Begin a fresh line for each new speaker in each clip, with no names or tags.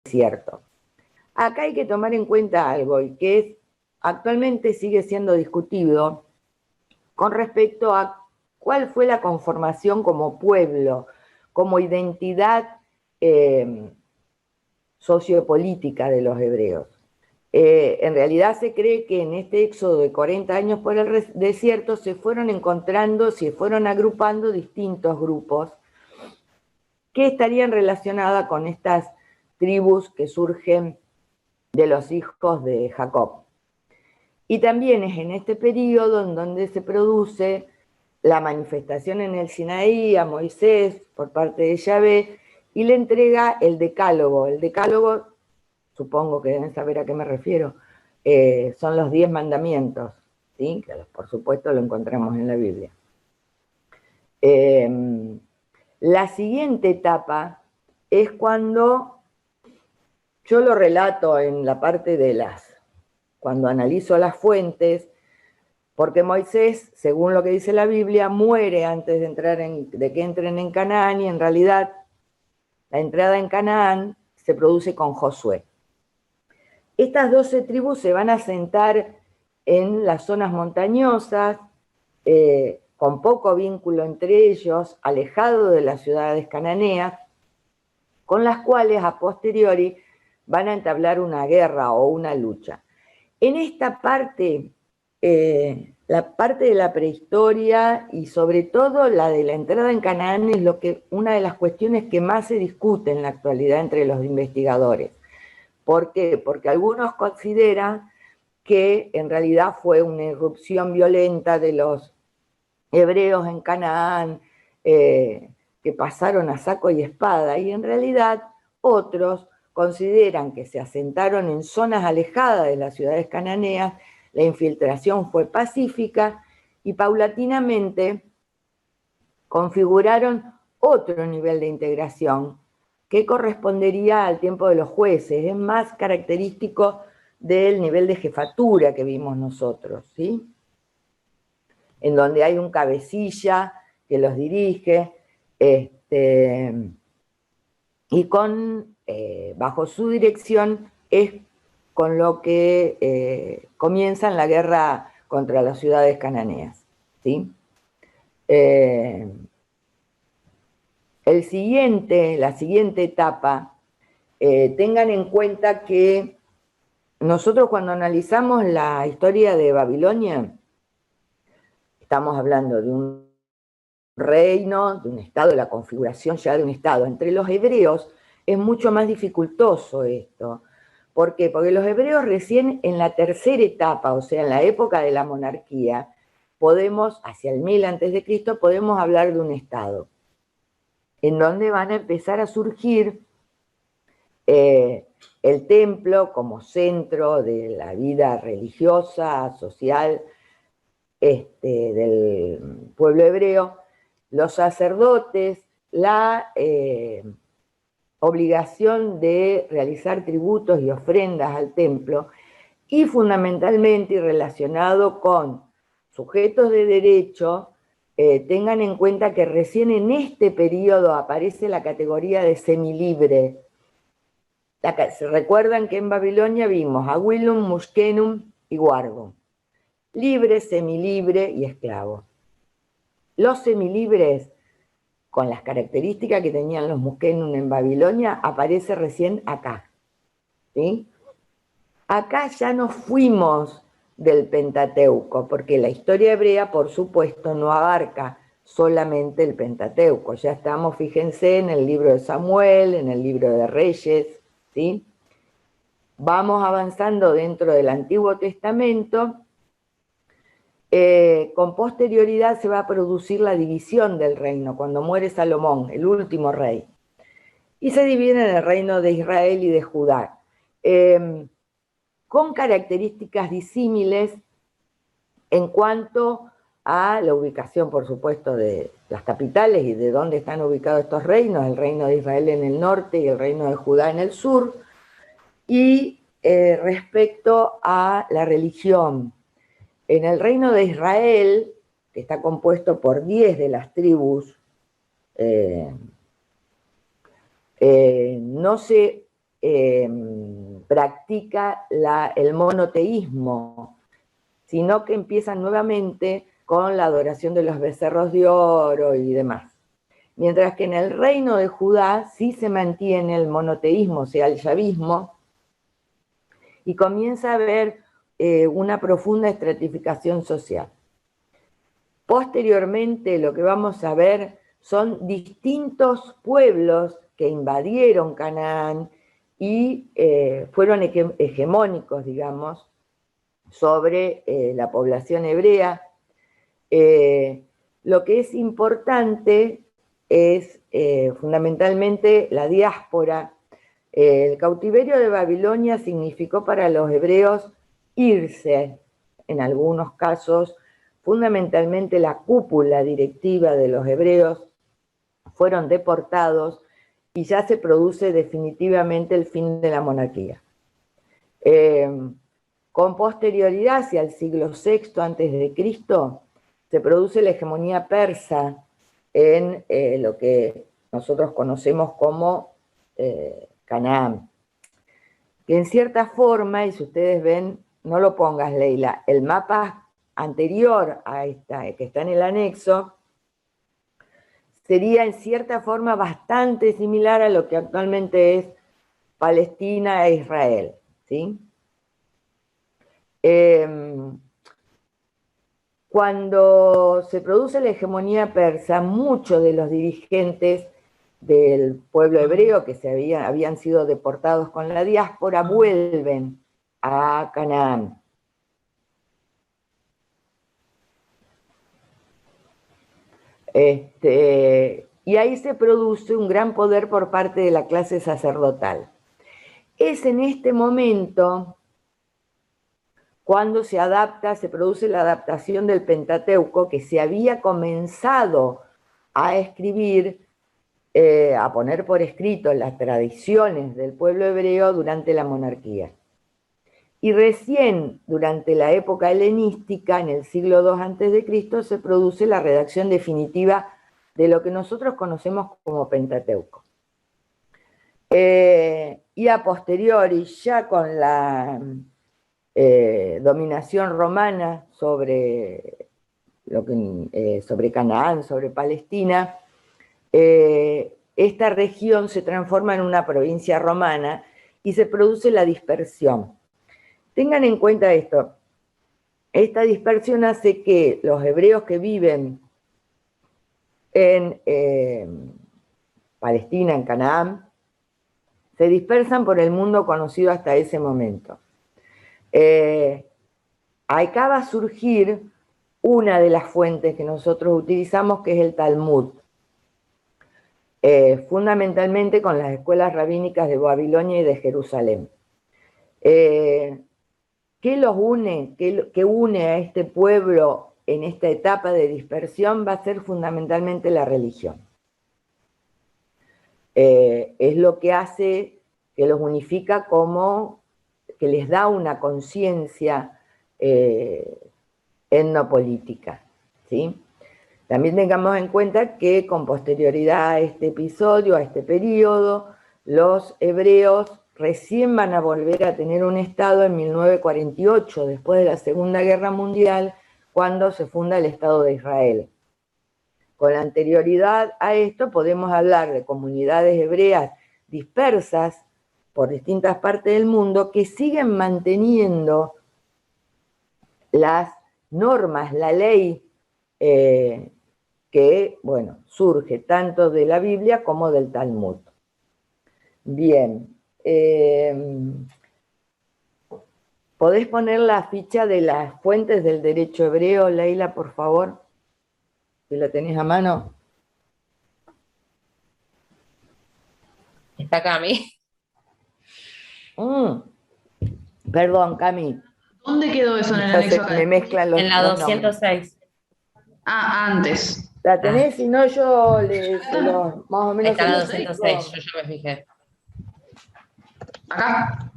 desierto. Acá hay que tomar en cuenta algo, y que es, actualmente sigue siendo discutido con respecto a cuál fue la conformación como pueblo, como identidad sociopolítica de los hebreos. En realidad se cree que en este éxodo de 40 años por el desierto se fueron encontrando, se fueron agrupando distintos grupos que estarían relacionadas con estas tribus que surgen de los hijos de Jacob. Y también es en este periodo en donde se produce la manifestación en el Sinaí a Moisés por parte de Yahvé y le entrega el decálogo. El decálogo, supongo que deben saber a qué me refiero, son los 10 mandamientos, ¿sí? Que por supuesto lo encontramos en la Biblia. La siguiente etapa es cuando yo lo relato en la parte de cuando analizo las fuentes, porque Moisés, según lo que dice la Biblia, muere antes de que entren en Canaán, y en realidad la entrada en Canaán se produce con Josué. Estas 12 tribus se van a asentar en las zonas montañosas, con poco vínculo entre ellos, alejado de las ciudades cananeas, con las cuales a posteriori van a entablar una guerra o una lucha. En esta parte, la parte de la prehistoria y sobre todo la de la entrada en Canaán es una de las cuestiones que más se discute en la actualidad entre los investigadores. ¿Por qué? Porque algunos consideran que en realidad fue una irrupción violenta de los hebreos en Canaán, que pasaron a saco y espada, y en realidad otros consideran que se asentaron en zonas alejadas de las ciudades cananeas, la infiltración fue pacífica y paulatinamente configuraron otro nivel de integración que correspondería al tiempo de los jueces, es más característico del nivel de jefatura que vimos nosotros, ¿sí? En donde hay un cabecilla que los dirige, y bajo su dirección es con lo que comienzan la guerra contra las ciudades cananeas, ¿sí? La siguiente etapa, tengan en cuenta que nosotros cuando analizamos la historia de Babilonia, estamos hablando de un reino, de un estado, de la configuración ya de un estado. Entre los hebreos es mucho más dificultoso esto. ¿Por qué? Porque los hebreos recién en la tercera etapa, o sea, en la época de la monarquía, hacia el 1000 a.C., podemos hablar de un estado, en donde van a empezar a surgir el templo como centro de la vida religiosa, social, del pueblo hebreo, los sacerdotes, la obligación de realizar tributos y ofrendas al templo, y fundamentalmente y relacionado con sujetos de derecho, tengan en cuenta que recién en este periodo aparece la categoría de semilibre. ¿Se recuerdan que en Babilonia vimos Agüilum, Muskenum y Guargo? Libre, semilibre y esclavo. Los semilibres, con las características que tenían los Muskenum en Babilonia, aparece recién acá, ¿sí? Acá ya nos fuimos del Pentateuco, porque la historia hebrea, por supuesto, no abarca solamente el Pentateuco. Ya estamos, fíjense, en el libro de Samuel, en el libro de Reyes, ¿sí? Vamos avanzando dentro del Antiguo Testamento. Con posterioridad se va a producir la división del reino, cuando muere Salomón, el último rey. Y se divide en el reino de Israel y de Judá, con características disímiles en cuanto a la ubicación, por supuesto, de las capitales y de dónde están ubicados estos reinos, el reino de Israel en el norte y el reino de Judá en el sur, y respecto a la religión. En el reino de Israel, que está compuesto por 10 de las tribus, no se practica el monoteísmo, sino que empiezan nuevamente con la adoración de los becerros de oro y demás. Mientras que en el reino de Judá sí se mantiene el monoteísmo, o sea, el yavismo, y comienza a haber una profunda estratificación social. Posteriormente lo que vamos a ver son distintos pueblos que invadieron Canaán y fueron hegemónicos, digamos, sobre la población hebrea. Lo que es importante es fundamentalmente la diáspora. El cautiverio de Babilonia significó para los hebreos irse, en algunos casos, fundamentalmente la cúpula directiva de los hebreos fueron deportados y ya se produce definitivamente el fin de la monarquía. Con posterioridad, hacia el siglo VI a.C., se produce la hegemonía persa en lo que nosotros conocemos como Canaán. Que en cierta forma, y si ustedes ven, no lo pongas, Leila, el mapa anterior a esta, que está en el anexo, sería en cierta forma bastante similar a lo que actualmente es Palestina e Israel, ¿sí? Cuando se produce la hegemonía persa, muchos de los dirigentes del pueblo hebreo que habían sido deportados con la diáspora vuelven a Canaán. Y ahí se produce un gran poder por parte de la clase sacerdotal. Es en este momento cuando se produce la adaptación del Pentateuco, que se había comenzado a escribir, a poner por escrito las tradiciones del pueblo hebreo durante la monarquía. Y recién durante la época helenística, en el siglo II a.C., se produce la redacción definitiva de lo que nosotros conocemos como Pentateuco. Y a posteriori, ya con la dominación romana sobre Canaán, sobre Palestina, esta región se transforma en una provincia romana y se produce la dispersión. Tengan en cuenta esto, esta dispersión hace que los hebreos que viven en Palestina, en Canaán, se dispersan por el mundo conocido hasta ese momento. Acá va a surgir una de las fuentes que nosotros utilizamos, que es el Talmud, fundamentalmente con las escuelas rabínicas de Babilonia y de Jerusalén. ¿Qué los une? ¿Qué une a este pueblo en esta etapa de dispersión? Va a ser fundamentalmente la religión. Es lo que hace, que los unifica, como que les da una conciencia etnopolítica, ¿sí? También tengamos en cuenta que con posterioridad a este episodio, a este periodo, los hebreos recién van a volver a tener un Estado en 1948, después de la Segunda Guerra Mundial, cuando se funda el Estado de Israel. Con la anterioridad a esto podemos hablar de comunidades hebreas dispersas por distintas partes del mundo que siguen manteniendo las normas, la ley que, bueno, surge tanto de la Biblia como del Talmud. Bien. ¿Podés poner la ficha de las fuentes del derecho hebreo, Leila, por favor? Si la tenés a mano.
Está Cami.
Perdón, Cami.
¿Dónde quedó eso en el anexo
Me mezclan los
En la
nombres.
206.
Ah, antes.
¿La tenés? Si no, yo más o menos...
Está en la
se los
206,
explico.
yo me fijé.
¿Acá?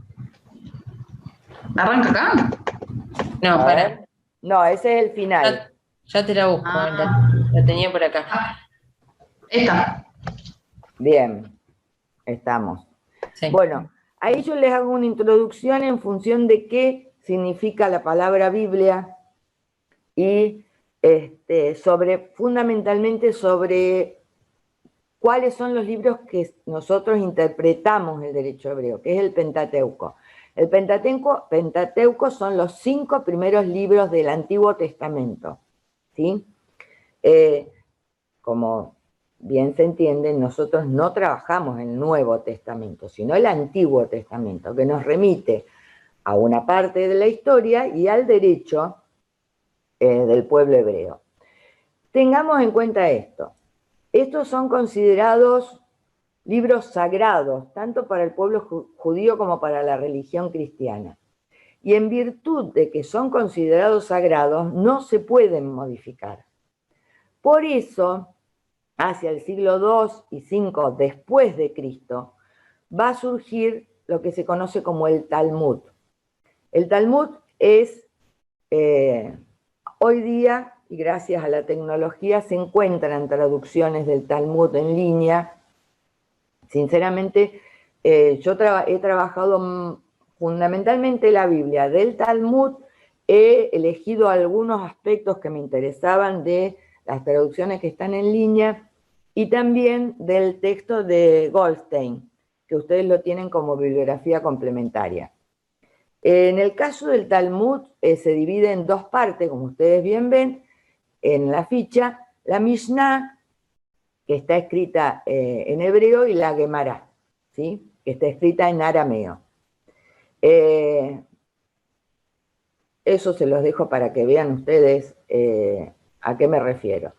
¿Arranca acá?
No,
A
para.
ver. No, ese es el final.
Ya te la busco, la tenía por acá.
Esta.
Bien, estamos.
Sí.
Bueno, ahí yo les hago una introducción en función de qué significa la palabra Biblia y fundamentalmente sobre cuáles son los libros que nosotros interpretamos el derecho hebreo, que es el Pentateuco. El Pentateuco son los 5 primeros libros del Antiguo Testamento, ¿sí? Como bien se entiende, nosotros no trabajamos en el Nuevo Testamento, sino el Antiguo Testamento, que nos remite a una parte de la historia y al derecho del pueblo hebreo. Tengamos en cuenta esto. Estos son considerados libros sagrados, tanto para el pueblo judío como para la religión cristiana. Y en virtud de que son considerados sagrados, no se pueden modificar. Por eso, hacia el siglo II y V después de Cristo, va a surgir lo que se conoce como el Talmud. El Talmud es, hoy día, y gracias a la tecnología, se encuentran traducciones del Talmud en línea. Sinceramente, yo he trabajado fundamentalmente la Biblia. Del Talmud he elegido algunos aspectos que me interesaban de las traducciones que están en línea y también del texto de Goldstein, que ustedes lo tienen como bibliografía complementaria. En el caso del Talmud se divide en 2 partes, como ustedes bien ven en la ficha, la Mishnah, que está escrita en hebreo, y la Gemara, ¿sí? Que está escrita en arameo. Eso se los dejo para que vean ustedes a qué me refiero.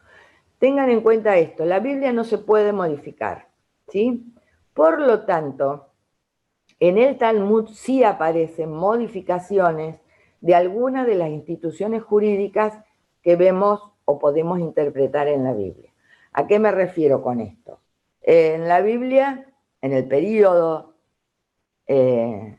Tengan en cuenta esto, la Biblia no se puede modificar, ¿sí? Por lo tanto, en el Talmud sí aparecen modificaciones de algunas de las instituciones jurídicas que vemos o podemos interpretar en la Biblia. ¿A qué me refiero con esto? En la Biblia, en el periodo de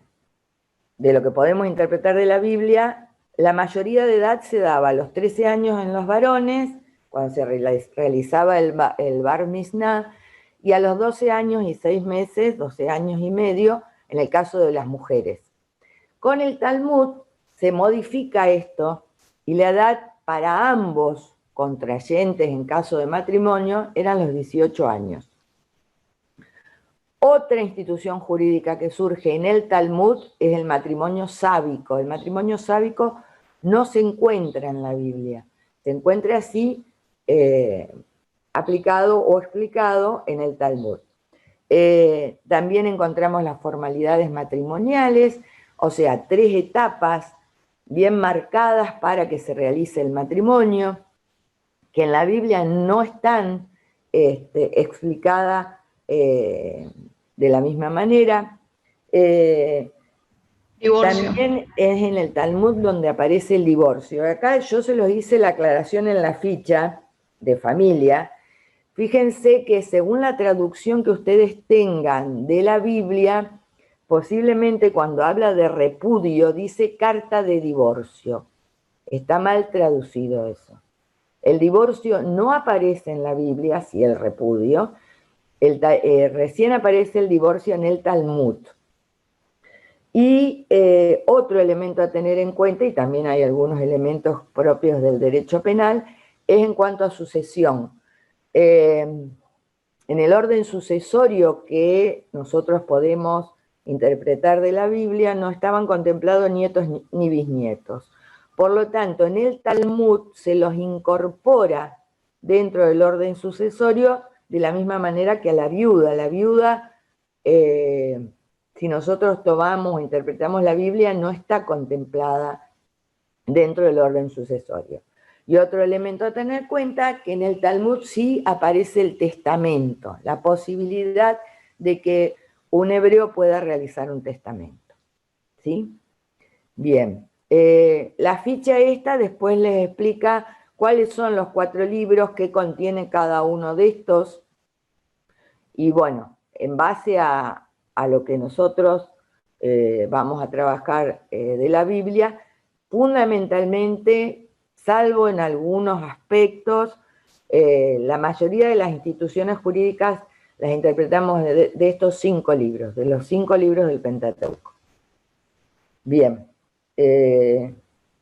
lo que podemos interpretar de la Biblia, la mayoría de edad se daba a los 13 años en los varones, cuando se realizaba el Bar Mishnah, y a los 12 años y 6 meses, 12 años y medio, en el caso de las mujeres. Con el Talmud se modifica esto y la edad para ambos contrayentes en caso de matrimonio eran los 18 años. Otra institución jurídica que surge en el Talmud es el matrimonio sábico. El matrimonio sábico no se encuentra en la Biblia, se encuentra así aplicado o explicado en el Talmud. También encontramos las formalidades matrimoniales, o sea, 3 etapas bien marcadas para que se realice el matrimonio, que en la Biblia no están explicadas de la misma manera. También es en el Talmud donde aparece el divorcio. Acá yo se los hice la aclaración en la ficha de familia. Fíjense que según la traducción que ustedes tengan de la Biblia, posiblemente cuando habla de repudio dice carta de divorcio. Está mal traducido eso. El divorcio no aparece en la Biblia, sí el repudio. Recién aparece el divorcio en el Talmud. Y otro elemento a tener en cuenta, y también hay algunos elementos propios del derecho penal, es en cuanto a sucesión. En el orden sucesorio que nosotros podemos interpretar de la Biblia no estaban contemplados nietos ni bisnietos. Por lo tanto, en el Talmud se los incorpora dentro del orden sucesorio de la misma manera que a la viuda. La viuda, si nosotros tomamos o interpretamos la Biblia, no está contemplada dentro del orden sucesorio. Y otro elemento a tener en cuenta, que en el Talmud sí aparece el testamento, la posibilidad de que un hebreo pueda realizar un testamento. ¿Sí? Bien. La ficha esta después les explica cuáles son los 4 libros que contiene cada uno de estos. Y bueno, en base a lo que nosotros vamos a trabajar de la Biblia, fundamentalmente, salvo en algunos aspectos, la mayoría de las instituciones jurídicas las interpretamos de estos 5 libros, de los 5 libros del Pentateuco. Bien,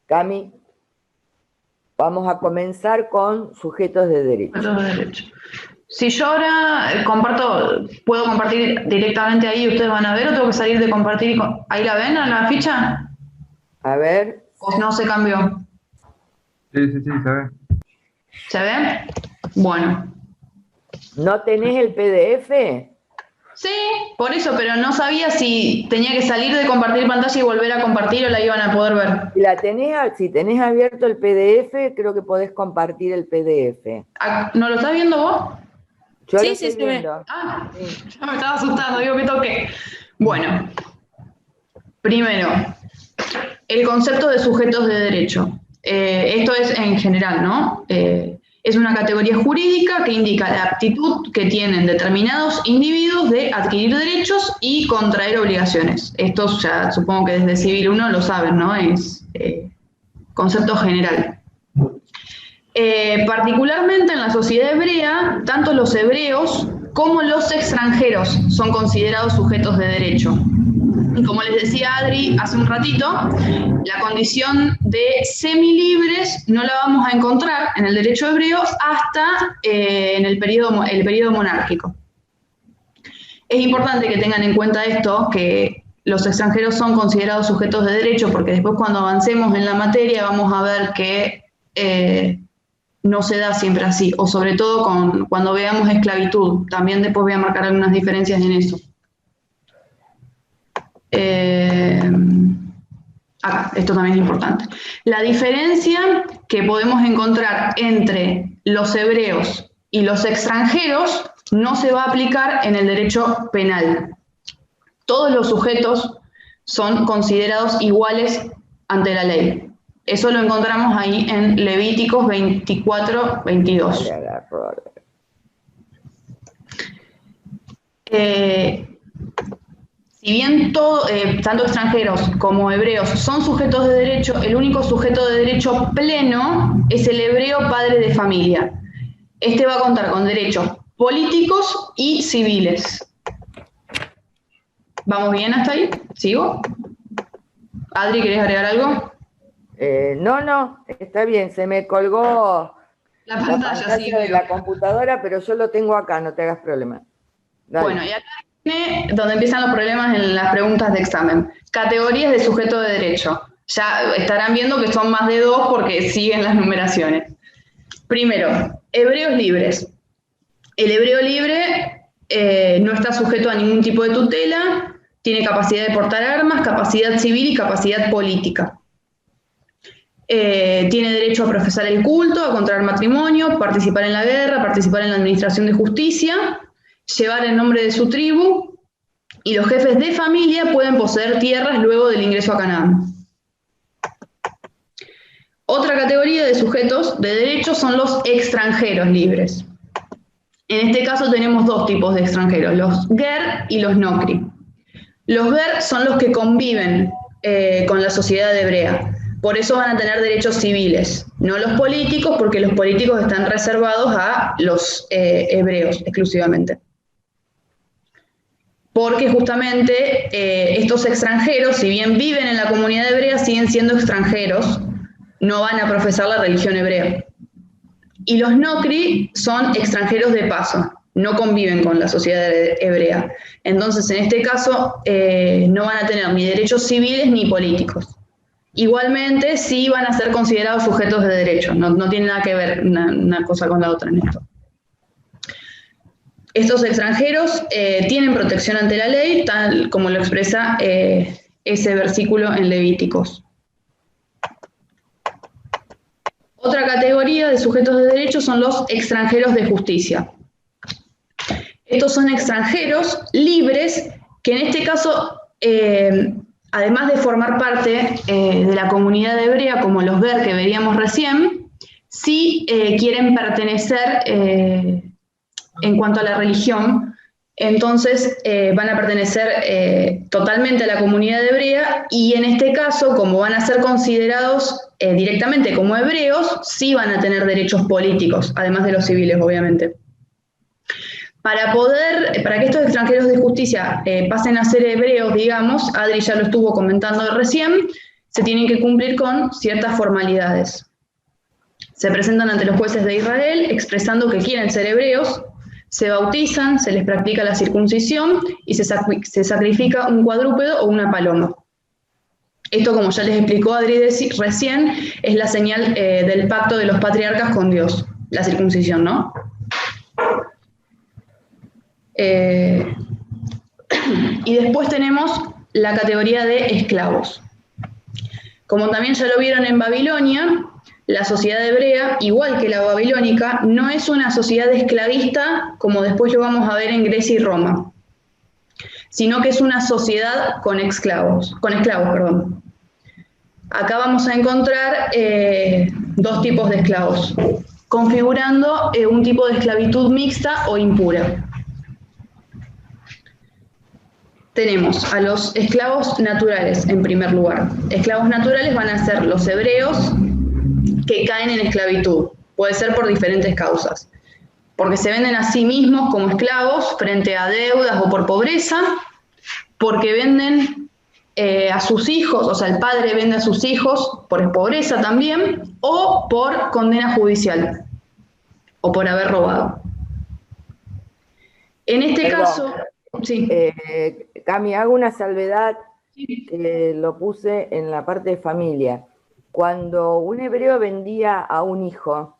Cami, vamos a comenzar con sujetos de derecho.
Sujetos de derecho. Si yo ahora ¿puedo compartir directamente ahí y ustedes van a ver o tengo que salir de compartir? ¿Ahí la ven, a la ficha?
A ver.
¿O no se cambió?
Sí, se ve.
¿Se ve? Bueno.
¿No tenés el PDF?
Sí, por eso, pero no sabía si tenía que salir de compartir pantalla y volver a compartir o la iban a poder ver.
Si tenés abierto el PDF, creo que podés compartir el PDF.
¿No lo estás viendo vos?
Yo
Sí,
lo
sí,
estoy
se ve.
viendo.
Sí. Ya me estaba asustando, digo que toqué. Bueno, primero, el concepto de sujetos de derecho. Esto es en general, ¿no? Es una categoría jurídica que indica la aptitud que tienen determinados individuos de adquirir derechos y contraer obligaciones. Esto ya supongo que desde Civil 1 lo saben, ¿no? Es concepto general. Particularmente en la sociedad hebrea, tanto los hebreos como los extranjeros son considerados sujetos de derecho. Y como les decía Adri hace un ratito, la condición de semilibres no la vamos a encontrar en el derecho hebreo hasta en el periodo monárquico. Es importante que tengan en cuenta esto, que los extranjeros son considerados sujetos de derecho, porque después cuando avancemos en la materia vamos a ver que no se da siempre así, o sobre todo cuando veamos esclavitud. También después voy a marcar algunas diferencias en eso. Esto también es importante. La diferencia que podemos encontrar entre los hebreos y los extranjeros no se va a aplicar en el derecho penal. Todos los sujetos son considerados iguales ante la ley. Eso lo encontramos ahí en Levíticos 24, 22. Si bien tanto extranjeros como hebreos son sujetos de derecho, el único sujeto de derecho pleno es el hebreo padre de familia. Este va a contar con derechos políticos y civiles. ¿Vamos bien hasta ahí? ¿Sigo? Adri, ¿querés agregar algo?
No, está bien, se me colgó
la pantalla sí,
de la computadora, pero yo lo tengo acá, no te hagas problema. Dale.
Bueno, y acá viene donde empiezan los problemas en las preguntas de examen. Categorías de sujeto de derecho. Ya estarán viendo que son más de 2 porque siguen las numeraciones. Primero, hebreos libres. El hebreo libre no está sujeto a ningún tipo de tutela, tiene capacidad de portar armas, capacidad civil y capacidad política. Tiene derecho a profesar el culto, a contraer matrimonio, participar en la guerra, participar en la administración de justicia, llevar el nombre de su tribu, y los jefes de familia pueden poseer tierras luego del ingreso a Canaán. Otra categoría de sujetos de derecho son los extranjeros libres. En este caso tenemos 2 tipos de extranjeros, los ger y los nokri. Los ger son los que conviven con la sociedad hebrea. Por eso van a tener derechos civiles, no los políticos, porque los políticos están reservados a los hebreos exclusivamente. Porque justamente estos extranjeros, si bien viven en la comunidad hebrea, siguen siendo extranjeros, no van a profesar la religión hebrea. Y los nokri son extranjeros de paso, no conviven con la sociedad hebrea. Entonces, en este caso, no van a tener ni derechos civiles ni políticos. Igualmente, sí van a ser considerados sujetos de derecho, no tiene nada que ver una cosa con la otra en esto. Estos extranjeros tienen protección ante la ley, tal como lo expresa ese versículo en Levíticos. Otra categoría de sujetos de derecho son los extranjeros de justicia. Estos son extranjeros libres que en este caso, además de formar parte de la comunidad hebrea, como los ger que veríamos recién, sí quieren pertenecer en cuanto a la religión, entonces van a pertenecer totalmente a la comunidad hebrea y en este caso, como van a ser considerados directamente como hebreos, sí van a tener derechos políticos, además de los civiles, obviamente. para que estos extranjeros de justicia pasen a ser hebreos, digamos, Adri ya lo estuvo comentando recién, se tienen que cumplir con ciertas formalidades. Se presentan ante los jueces de Israel expresando que quieren ser hebreos, se bautizan, se les practica la circuncisión y se sacrifica un cuadrúpedo o una paloma. Esto, como ya les explicó Adri recién, es la señal del pacto de los patriarcas con Dios, la circuncisión, ¿no? Y después tenemos la categoría de esclavos. Como también ya lo vieron en Babilonia, la sociedad hebrea, igual que la babilónica, no es una sociedad esclavista como después lo vamos a ver en Grecia y Roma, sino que es una sociedad con esclavos, perdón. Acá vamos a encontrar dos tipos de esclavos, configurando un tipo de esclavitud mixta o impura. Tenemos a los esclavos naturales, en primer lugar. Esclavos naturales van a ser los hebreos que caen en esclavitud. Puede ser por diferentes causas. Porque se venden a sí mismos como esclavos frente a deudas o por pobreza, porque venden a sus hijos, o sea, el padre vende a sus hijos por pobreza también, o por condena judicial, o por haber robado. En este caso... Sí.
Cami, hago una salvedad, lo puse en la parte de familia. Cuando un hebreo vendía a un hijo,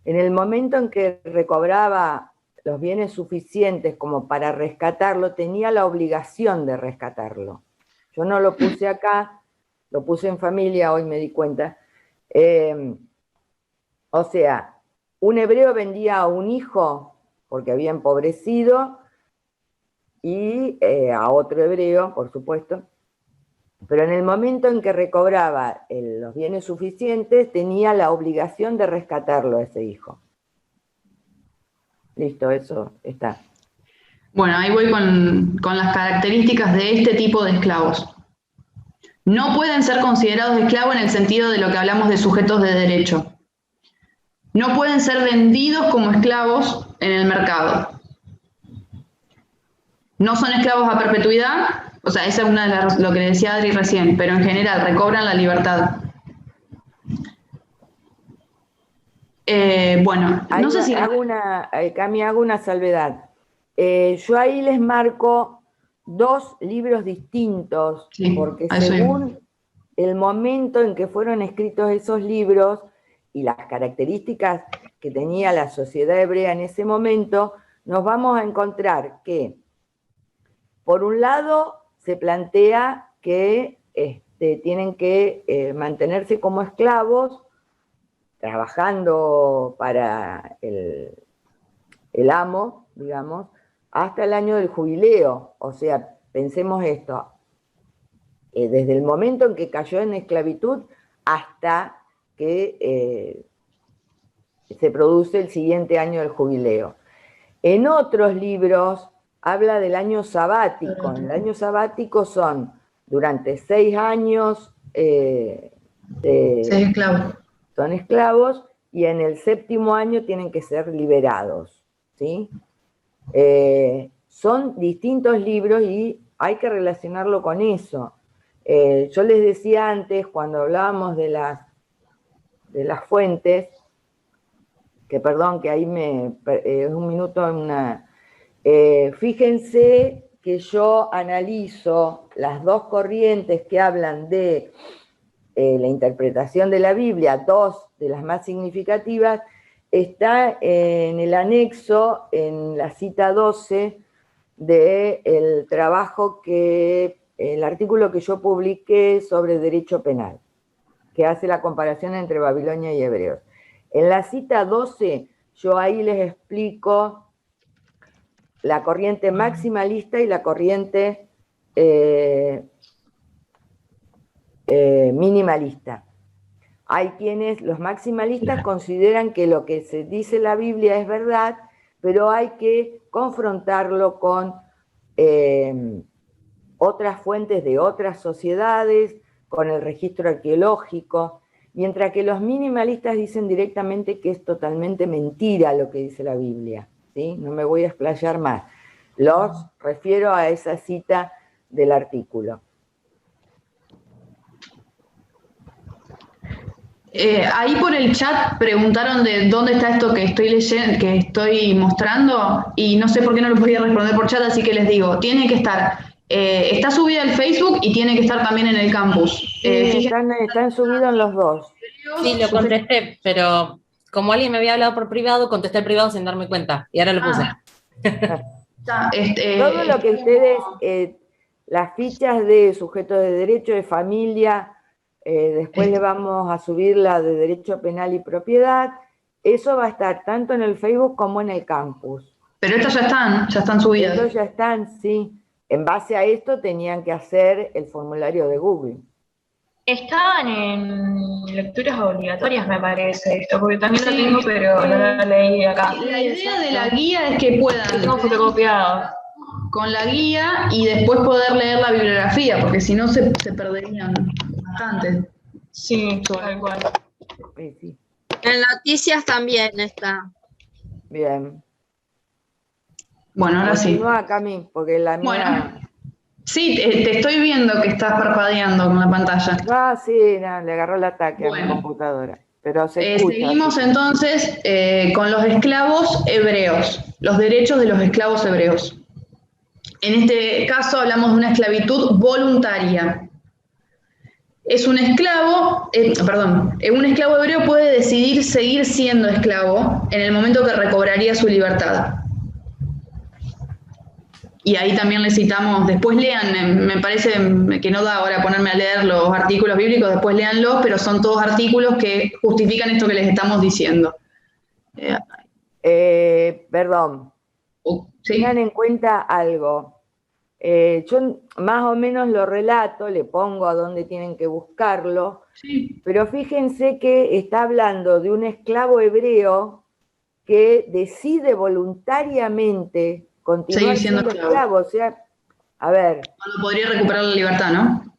en el momento en que recobraba los bienes suficientes como para rescatarlo, tenía la obligación de rescatarlo. Yo no lo puse acá, lo puse en familia, hoy me di cuenta. O sea, un hebreo vendía a un hijo porque había empobrecido, y a otro hebreo, por supuesto, pero en el momento en que recobraba los bienes suficientes, tenía la obligación de rescatarlo a ese hijo. Listo, eso está.
Bueno, ahí voy con las características de este tipo de esclavos. No pueden ser considerados esclavos en el sentido de lo que hablamos de sujetos de derecho. No pueden ser vendidos como esclavos en el mercado. No son esclavos a perpetuidad, o sea, esa es una de lo que decía Adri recién, pero en general recobran la libertad. Bueno, no sé si...
Cami, hago una salvedad. Yo ahí les marco dos libros distintos, sí, porque según el momento en que fueron escritos esos libros y las características que tenía la sociedad hebrea en ese momento, nos vamos a encontrar que por un lado, se plantea que tienen que mantenerse como esclavos, trabajando para el amo, digamos, hasta el año del jubileo. O sea, pensemos esto, desde el momento en que cayó en esclavitud hasta que se produce el siguiente año del jubileo. En otros libros habla del año sabático. En el año sabático son durante 6 años son esclavos, y en el 7º año tienen que ser liberados, ¿sí? Son distintos libros y hay que relacionarlo con eso. Yo les decía antes, cuando hablábamos de las fuentes, que perdón, que ahí es un minuto en una... fíjense que yo analizo las dos corrientes que hablan de la interpretación de la Biblia, dos de las más significativas, está en el anexo, en la cita 12, del trabajo el artículo que yo publiqué sobre derecho penal, que hace la comparación entre Babilonia y Hebreos. En la cita 12, yo ahí les explico la corriente maximalista y la corriente minimalista. Hay quienes, los maximalistas, consideran que lo que se dice en la Biblia es verdad, pero hay que confrontarlo con otras fuentes de otras sociedades, con el registro arqueológico, mientras que los minimalistas dicen directamente que es totalmente mentira lo que dice la Biblia, ¿sí? No me voy a explayar más. Los refiero a esa cita del artículo.
Ahí por el chat preguntaron de dónde está esto que estoy leyendo, que estoy mostrando, y no sé por qué no lo podía responder por chat, así que les digo, tiene que estar, está subida al Facebook y tiene que estar también en el campus.
Sí, están subidos en los dos.
Sí, lo contesté, pero como alguien me había hablado por privado, contesté el privado sin darme cuenta. Y ahora lo puse.
Todo lo que ustedes, las fichas de sujetos de derecho, de familia, después le vamos a subir la de derecho penal y propiedad, eso va a estar tanto en el Facebook como en el campus.
Pero estas ya están subidas.
Estos ya están, sí. En base a esto tenían que hacer el formulario de Google.
Estaban en lecturas obligatorias, me parece esto, porque también lo tengo, pero no lo leí acá.
La idea de la guía es que puedan,
Lo tengo fotocopiado.
con la guía y después poder leer la bibliografía, porque si no se perderían bastante.
Sí, tal cual.
Sí.
En noticias también está.
Bien.
Bueno, ahora sí.
Continúa, Cami, porque la mía...
Bueno, sí, te estoy viendo que estás parpadeando con la pantalla.
Ah, sí, no, le agarró el ataque a mi computadora. Pero se escucha.
Seguimos entonces con los esclavos hebreos, los derechos de los esclavos hebreos. En este caso hablamos de una esclavitud voluntaria. Es un esclavo, un esclavo hebreo puede decidir seguir siendo esclavo en el momento que recobraría su libertad. Y ahí también le citamos, después lean, me parece que no da ahora ponerme a leer los artículos bíblicos, después léanlos, pero son todos artículos que justifican esto que les estamos diciendo.
Perdón,
¿sí?
tengan en cuenta algo. Yo más o menos lo relato, le pongo a dónde tienen que buscarlo,
Sí.
pero fíjense que está hablando de un esclavo hebreo que decide voluntariamente continuar
Seguir siendo
esclavo. O sea, a ver.
Cuando podría recuperar la libertad, ¿no?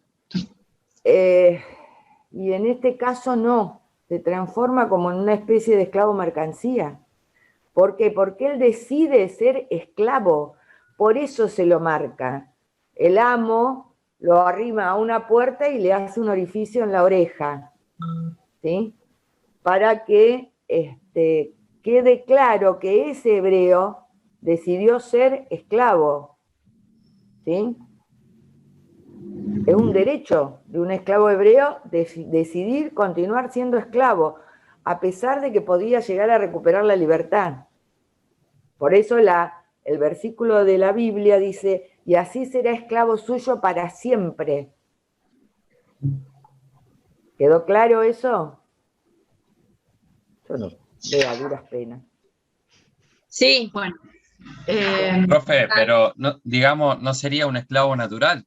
Y en este caso no, se transforma como en una especie de esclavo mercancía. ¿Por qué? Porque él decide ser esclavo, por eso se lo marca. El amo lo arrima a una puerta y le hace un orificio en la oreja, ¿sí? Para que quede claro que ese hebreo decidió ser esclavo, ¿sí? Es un derecho de un esclavo hebreo decidir continuar siendo esclavo, a pesar de que podía llegar a recuperar la libertad. Por eso el versículo de la Biblia dice, y así será esclavo suyo para siempre. ¿Quedó claro eso? Yo no veo a duras penas.
Sí.
Bueno.
Profe, pero no, digamos, ¿no sería un esclavo natural?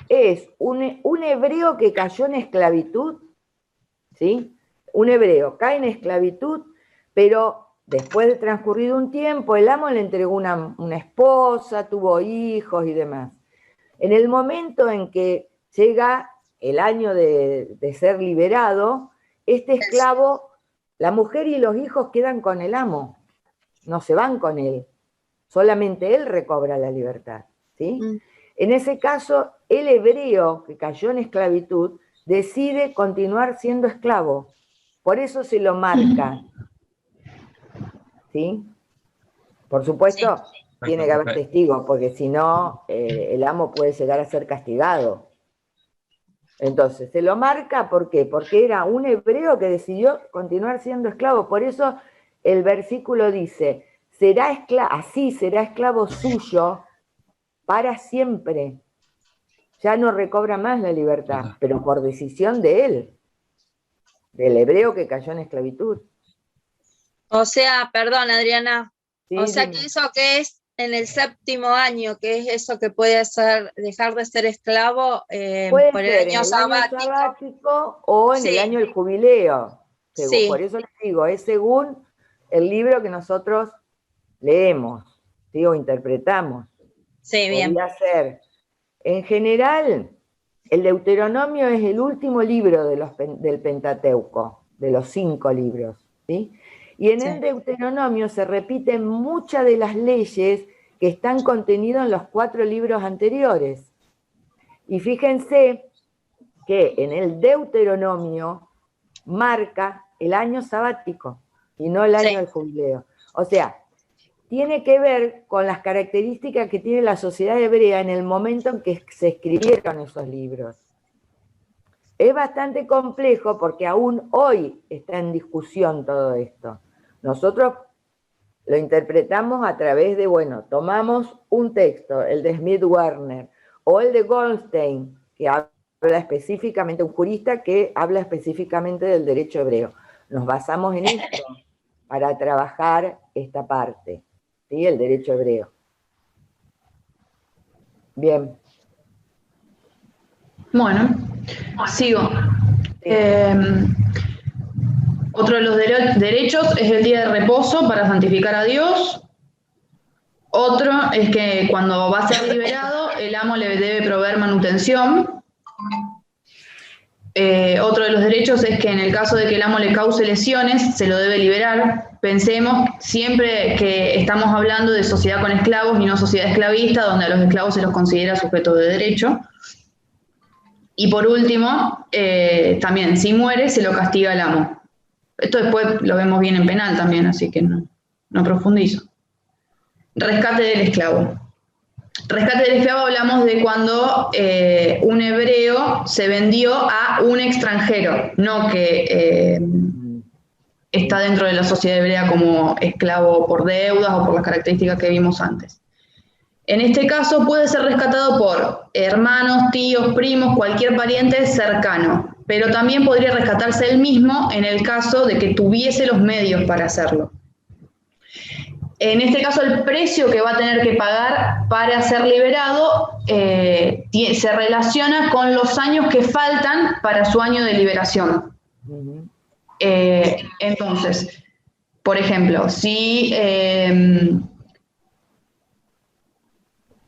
Es un hebreo que cayó en esclavitud, ¿sí? Un hebreo cae en esclavitud, pero después de transcurrido un tiempo, el amo le entregó una esposa, tuvo hijos y demás. En el momento en que llega el año de ser liberado, este esclavo, la mujer y los hijos quedan con el amo, no se van con él, solamente él recobra la libertad, ¿sí? En ese caso, el hebreo que cayó en esclavitud decide continuar siendo esclavo, por eso se lo marca, ¿sí? Por supuesto, tiene que haber testigos, porque si no, el amo puede llegar a ser castigado. Entonces, se lo marca, ¿por qué? Porque era un hebreo que decidió continuar siendo esclavo. Por eso el versículo dice, así será esclavo suyo para siempre. Ya no recobra más la libertad, pero por decisión de él, del hebreo que cayó en esclavitud.
O sea, perdón, Adriana.
Sí,
o sea,
dime.
que eso que es en el 7º año, que es eso que puede ser dejar de ser esclavo
Puede
por
ser
el año
sabático o en el año del jubileo.
Sí.
Por eso les digo, es según el libro que nosotros leemos, ¿sí? O interpretamos.
Sí, bien.
Podría ser. En general, el Deuteronomio es el último libro del Pentateuco, de los 5 libros, ¿sí? Y en el Deuteronomio se repiten muchas de las leyes que están contenidas en los 4 libros anteriores. Y fíjense que en el Deuteronomio marca el año sabático y no el año del jubileo. O sea, tiene que ver con las características que tiene la sociedad hebrea en el momento en que se escribieron esos libros. Es bastante complejo porque aún hoy está en discusión todo esto. Nosotros lo interpretamos a través de, bueno, tomamos un texto, el de Smith Warner, o el de Goldstein, que habla específicamente, un jurista que habla específicamente del derecho hebreo. Nos basamos en esto para trabajar esta parte, ¿sí? El derecho hebreo. Bien.
Bueno, sigo. Otro de los derechos es el día de reposo para santificar a Dios. Otro es que cuando va a ser liberado, el amo le debe proveer manutención. Otro de los derechos es que en el caso de que el amo le cause lesiones, se lo debe liberar. Pensemos siempre que estamos hablando de sociedad con esclavos y no sociedad esclavista, donde a los esclavos se los considera sujetos de derecho. Y por último, también, si muere, se lo castiga el amo. Esto después lo vemos bien en penal también, así que no profundizo. Rescate del esclavo. Rescate del esclavo hablamos de cuando un hebreo se vendió a un extranjero, no que está dentro de la sociedad hebrea como esclavo por deudas o por las características que vimos antes. En este caso puede ser rescatado por hermanos, tíos, primos, cualquier pariente cercano, pero también podría rescatarse él mismo en el caso de que tuviese los medios para hacerlo. En este caso, el precio que va a tener que pagar para ser liberado se relaciona con los años que faltan para su año de liberación. Entonces, por ejemplo, si...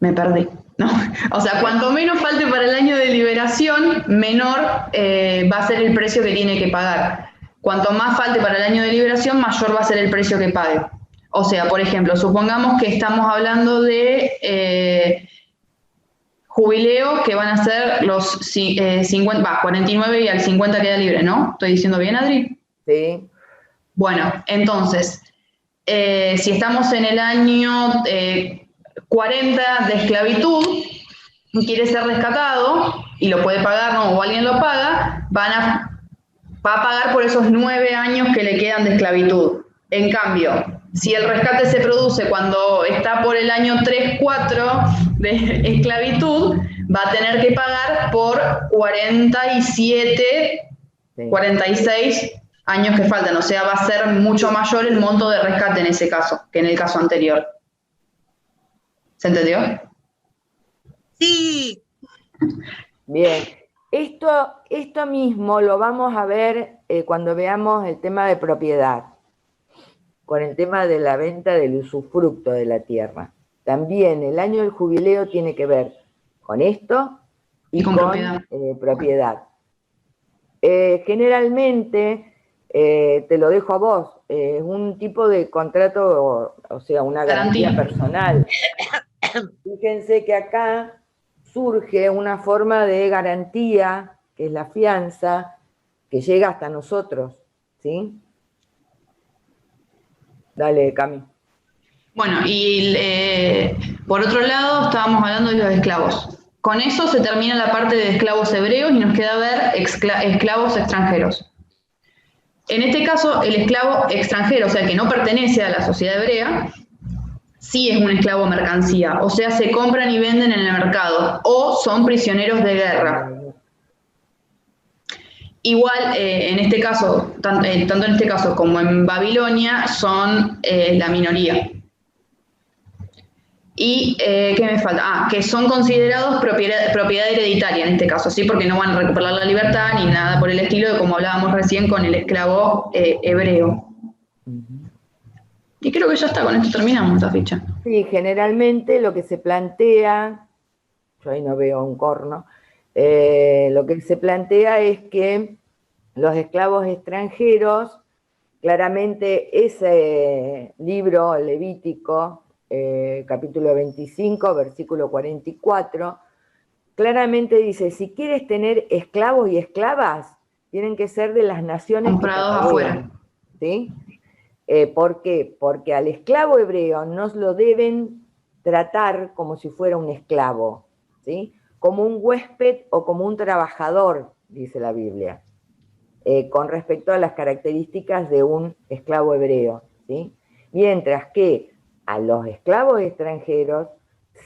me perdí, ¿no? O sea, cuanto menos falte para el año de liberación, menor va a ser el precio que tiene que pagar. Cuanto más falte para el año de liberación, mayor va a ser el precio que pague. O sea, por ejemplo, supongamos que estamos hablando de jubileo que van a ser los 49 y al 50 queda libre, ¿no? ¿Estoy diciendo bien, Adri?
Sí.
Bueno, entonces, si estamos en el año 40 de esclavitud y quiere ser rescatado y lo puede pagar, ¿no? O alguien lo paga, va a pagar por esos 9 años que le quedan de esclavitud. En cambio, si el rescate se produce cuando está por el año 3-4 de esclavitud, va a tener que pagar por 47, 46 años que faltan. O sea, va a ser mucho mayor el monto de rescate en ese caso que en el caso anterior. ¿Se entendió?
Sí.
Bien. Esto mismo lo vamos a ver cuando veamos el tema de propiedad, con el tema de la venta del usufructo de la tierra. También el año del jubileo tiene que ver con esto y con propiedad. Generalmente, te lo dejo a vos, es un tipo de contrato, o sea, una garantía personal. Fíjense que acá surge una forma de garantía, que es la fianza, que llega hasta nosotros, ¿sí? Dale, Cami.
Bueno, y por otro lado estábamos hablando de los esclavos. Con eso se termina la parte de esclavos hebreos y nos queda ver esclavos extranjeros. En este caso, el esclavo extranjero, o sea, que no pertenece a la sociedad hebrea, sí es un esclavo mercancía, o sea, se compran y venden en el mercado, o son prisioneros de guerra. Igual, en este caso, tanto en este caso como en Babilonia, son la minoría. Y, ¿qué me falta? Que son considerados propiedad hereditaria en este caso, ¿sí? Porque no van a recuperar la libertad ni nada por el estilo, como hablábamos recién con el esclavo hebreo. Y creo que ya está, con esto terminamos esta ficha.
Sí, generalmente lo que se plantea, yo ahí no veo un corno, lo que se plantea es que los esclavos extranjeros Claramente ese libro, Levítico, capítulo 25, versículo 44, claramente dice, si quieres tener esclavos y esclavas, tienen que ser de las naciones
comprados
que te rodean,
afuera.
¿sí? ¿Por qué? Porque al esclavo hebreo no lo deben tratar como si fuera un esclavo, ¿sí? Como un huésped o como un trabajador, dice la Biblia, con respecto a las características de un esclavo hebreo, ¿sí? Mientras que a los esclavos extranjeros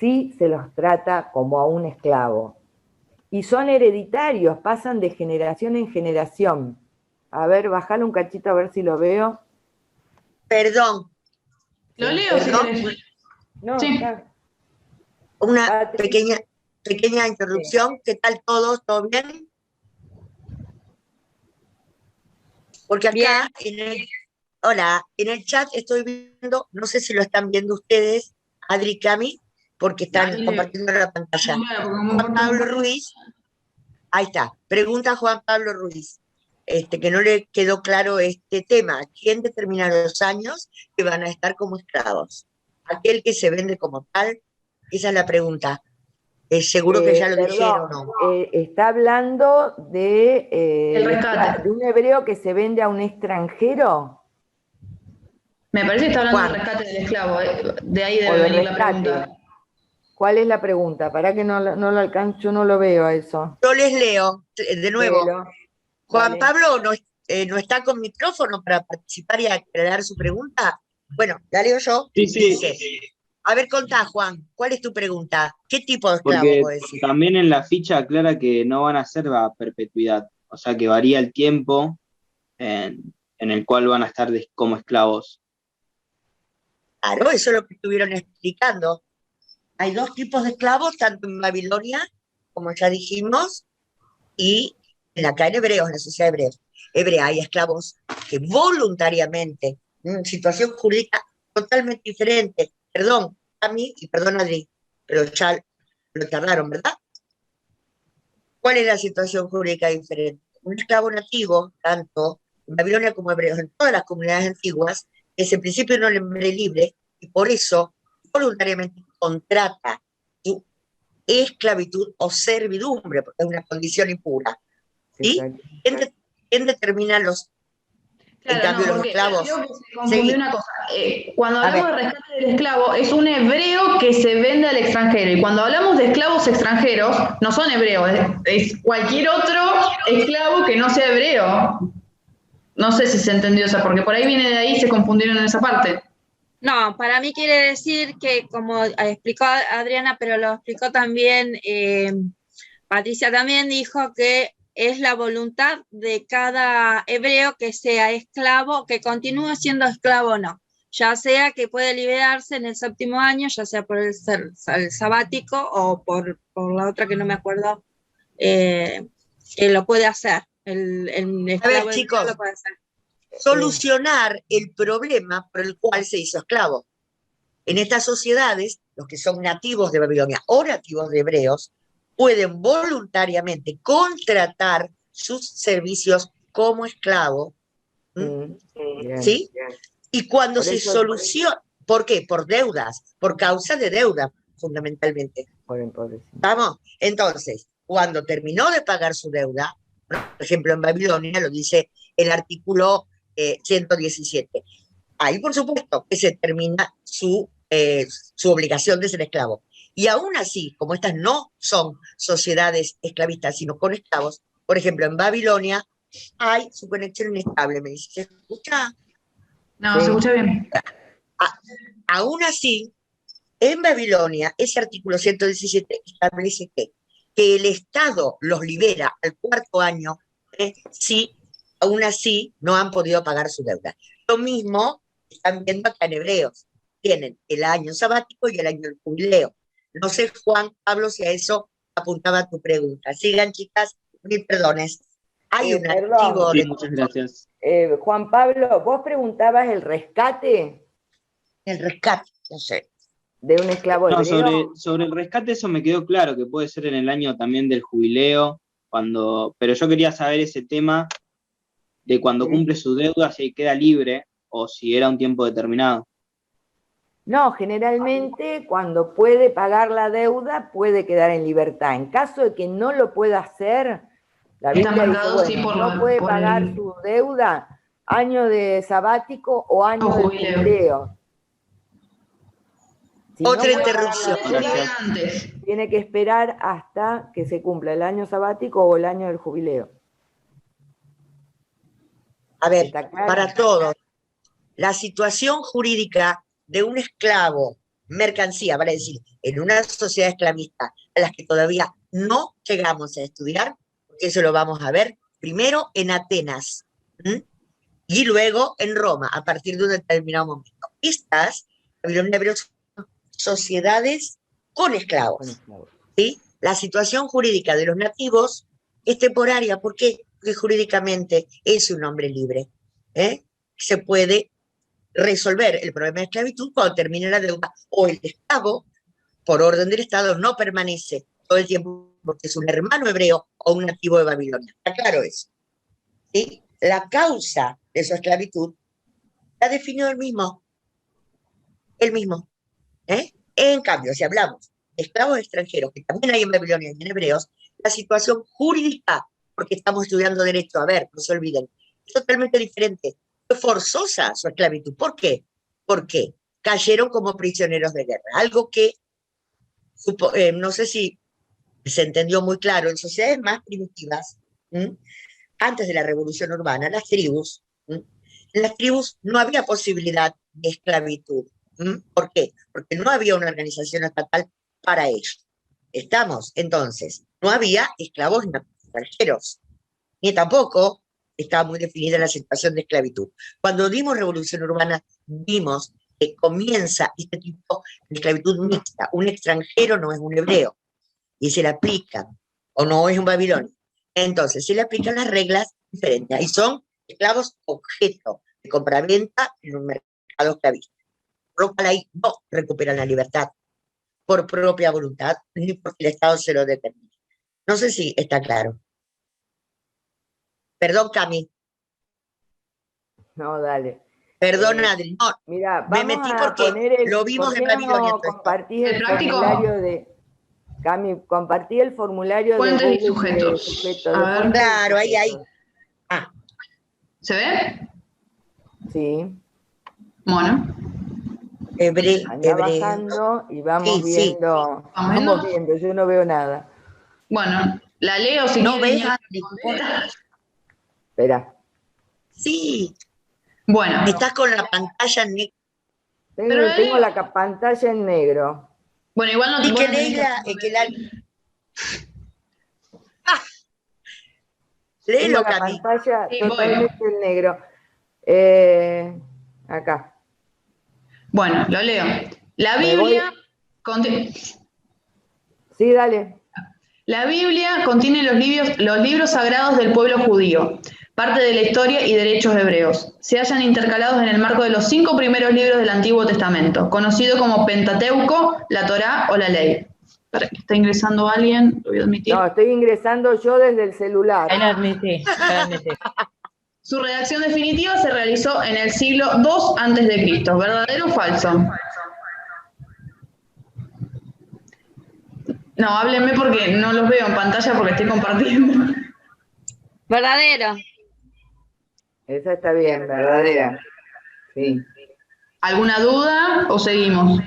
sí se los trata como a un esclavo. Y son hereditarios, pasan de generación en generación. A ver, bajale un cachito a ver si lo veo.
Perdón,
Lo leo si
¿Perdón?
querés.
No,
Sí.
está.
una
Patri.
pequeña interrupción. ¿Qué tal todos? ¿Todo bien? Porque acá hola, en el chat estoy viendo, no sé si lo están viendo ustedes, Adri y Cami, porque están
Dale.
compartiendo la pantalla.
Bueno, porque me
Juan
importa un
Pablo
poco.
Ruiz, ahí está, pregunta Juan Pablo Ruiz, que no le quedó claro este tema. ¿Quién determina los años que van a estar como esclavos? ¿Aquel que se vende como tal? Esa es la pregunta. Seguro que ya lo dijeron, ¿no?
Está hablando de,
El rescate.
de un hebreo que se vende a un extranjero.
Me parece que está hablando
Juan.
del rescate del esclavo. De ahí
O
debe
de
venir la
rescate.
pregunta.
¿Cuál es la pregunta? Para que no lo alcanzo, yo no lo veo a eso.
Yo les leo de nuevo.
Léelo.
Juan
Dale.
Pablo no está con micrófono para participar y aclarar su pregunta. Bueno, la leo yo.
Sí, sí.
Dice, a ver, contá, Juan, ¿cuál es tu pregunta? ¿Qué tipo de esclavo
Porque
vos decís?
también en la ficha aclara que no van a ser a perpetuidad, o sea que varía el tiempo en el cual van a estar como esclavos.
Claro, eso es lo que estuvieron explicando. Hay dos tipos de esclavos, tanto en Babilonia, como ya dijimos, y acá en Hebreos, en la sociedad hebrea, hay esclavos que voluntariamente, situación jurídica totalmente diferente. Perdón, a mí, y perdón, Adri, pero ya lo tardaron, ¿verdad? ¿Cuál es la situación jurídica diferente? Un esclavo nativo, tanto en Babilonia como en Hebreos, en todas las comunidades antiguas, es en principio un hombre libre, y por eso voluntariamente contrata su esclavitud o servidumbre, porque es una condición impura. ¿Sí? ¿Quién determina los,
Claro,
en cambio, los
porque
esclavos?
creo que se confundió
Sí.
una cosa. Cuando
A
hablamos de
ver.
rescate del esclavo, es un hebreo que se vende al extranjero. Y cuando hablamos de esclavos extranjeros, no son hebreos, es cualquier otro esclavo que no sea hebreo. No sé si se entendió eso, porque por ahí viene de ahí y se confundieron en esa parte.
No, para mí quiere decir que, como explicó Adriana, pero lo explicó también Patricia, también dijo que es la voluntad de cada hebreo que sea esclavo, que continúe siendo esclavo o no, ya sea que puede liberarse en el séptimo año, ya sea por el sabático o por la otra que no me acuerdo, que lo puede hacer. El esclavo
a ver, chicos,
lo puede hacer.
Solucionar el problema por el cual se hizo esclavo. En estas sociedades, los que son nativos de Babilonia o nativos de Hebreos pueden voluntariamente contratar sus servicios como esclavo, ¿sí? Y cuando se soluciona, ¿por qué? Por deudas, por causa de deuda, fundamentalmente. ¿Vamos? Entonces, cuando terminó de pagar su deuda, por ejemplo, en Babilonia lo dice el artículo 117. Ahí, por supuesto, que se termina su obligación de ser esclavo. Y aún así, como estas no son sociedades esclavistas, sino con esclavos, por ejemplo, en Babilonia hay su conexión inestable. ¿Me dice, se escucha?
No, se escucha bien.
Aún así, en Babilonia, ese artículo 117 establece que el Estado los libera al cuarto año si aún así no han podido pagar su deuda. Lo mismo están viendo acá en Hebreos. Tienen el año sabático y el año del jubileo. No sé, Juan Pablo, si a eso apuntaba tu pregunta. Sigan, chicas, mil perdones. Hay un archivo
Sí,
de...
muchas gracias.
Juan Pablo, vos preguntabas el rescate.
El rescate, no sé.
¿De un esclavo
No,
hebreo?
sobre el rescate eso me quedó claro, que puede ser en el año también del jubileo, pero yo quería saber ese tema de cuando cumple su deuda, si queda libre o si era un tiempo determinado.
No, generalmente cuando puede pagar la deuda puede quedar en libertad. En caso de que no lo pueda hacer, la
Está
Biblia dice,
marcado,
bueno,
sí, por
no puede
por
pagar
el-
su deuda, año de sabático o año
O
de
jubileo.
jubileo. Si
Otra
no puede pagar
interrupción.
la deuda,
Gracias.
Antes.
tiene que esperar hasta que se cumpla el año sabático o el año del jubileo.
A ver,
¿Está claro?
para todos, la situación jurídica de un esclavo, mercancía, vale decir, en una sociedad esclavista a las que todavía no llegamos a estudiar, porque eso lo vamos a ver primero en Atenas, ¿m? Y luego en Roma, a partir de un determinado momento. Estas, Babilonia Hebreo, son sociedades con esclavos, ¿sí? La situación jurídica de los nativos es temporaria. ¿Por qué? Porque jurídicamente es un hombre libre. Se puede resolver el problema de esclavitud cuando termine la deuda, o el esclavo, por orden del Estado, no permanece todo el tiempo porque es un hermano hebreo o un nativo de Babilonia. Está claro eso. ¿Sí? La causa de su esclavitud la definió él mismo. Él mismo. En cambio, si hablamos de esclavos extranjeros, que también hay en Babilonia y en Hebreos, la situación jurídica, porque estamos estudiando derecho, a ver, no se olviden, es totalmente diferente. Fue forzosa su esclavitud. ¿Por qué? Porque cayeron como prisioneros de guerra. Algo que, no sé si se entendió muy claro, en sociedades más primitivas, antes de la revolución urbana, las tribus, en las tribus no había posibilidad de esclavitud. ¿Por qué? Porque no había una organización estatal para ello. Estamos, entonces, no había esclavos extranjeros, ni tampoco estaba muy definida la situación de esclavitud. Cuando dimos revolución urbana, vimos que comienza este tipo de esclavitud mixta. Un extranjero no es un hebreo, y se le aplican, o no es un babilonio. Entonces, se le aplican las reglas diferentes, y son esclavos objeto de compraventa en un mercado esclavista. Por lo cual ahí no recuperan la libertad por propia voluntad, ni porque el Estado se lo determine. No sé si está claro. Perdón, Cami.
No, dale.
Perdón, Adri. No,
Mira,
me
vamos
metí
a
porque
poner
lo vimos
¿por
en
qué
Babilonia.
no compartís
¿El
el
práctico?
formulario de... Cami, compartí el formulario de
Fuentes y
Google
sujetos.
de sujetos,
A
de
ver.
fuentes y
Claro, ahí.
sujetos.
Ah,
¿Se ve?
Sí,
Bueno.
anda bajando y vamos
Sí, sí.
viendo.
¿Más o menos?
Vamos viendo, yo no veo nada.
Bueno, la leo si
¿No
quieren.
ves, Adri?
Espera.
Sí.
Bueno.
Estás con la pantalla negra.
Tengo la pantalla en negro.
Bueno, igual no
Y
te
que
ponen-
Leila,
Tengo
léelo,
la
Cami.
pantalla
Sí, voy.
totalmente en negro. Acá.
Bueno, lo leo. La
Me voy.
Biblia
Sí, dale.
La Biblia contiene los libros sagrados del pueblo judío, parte de la historia y derechos hebreos. Se hallan intercalados en el marco de los 5 primeros libros del Antiguo Testamento, conocido como Pentateuco, la Torá o la Ley. Espera, que está ingresando alguien, lo voy a admitir.
No, estoy ingresando yo desde el celular.
Ahí lo admití,
Su redacción definitiva se realizó en el siglo II a.C. ¿Verdadero o falso? No, háblenme porque no los veo en pantalla porque estoy compartiendo.
Verdadero.
Esa está bien, verdadera. Sí.
¿Alguna duda o seguimos?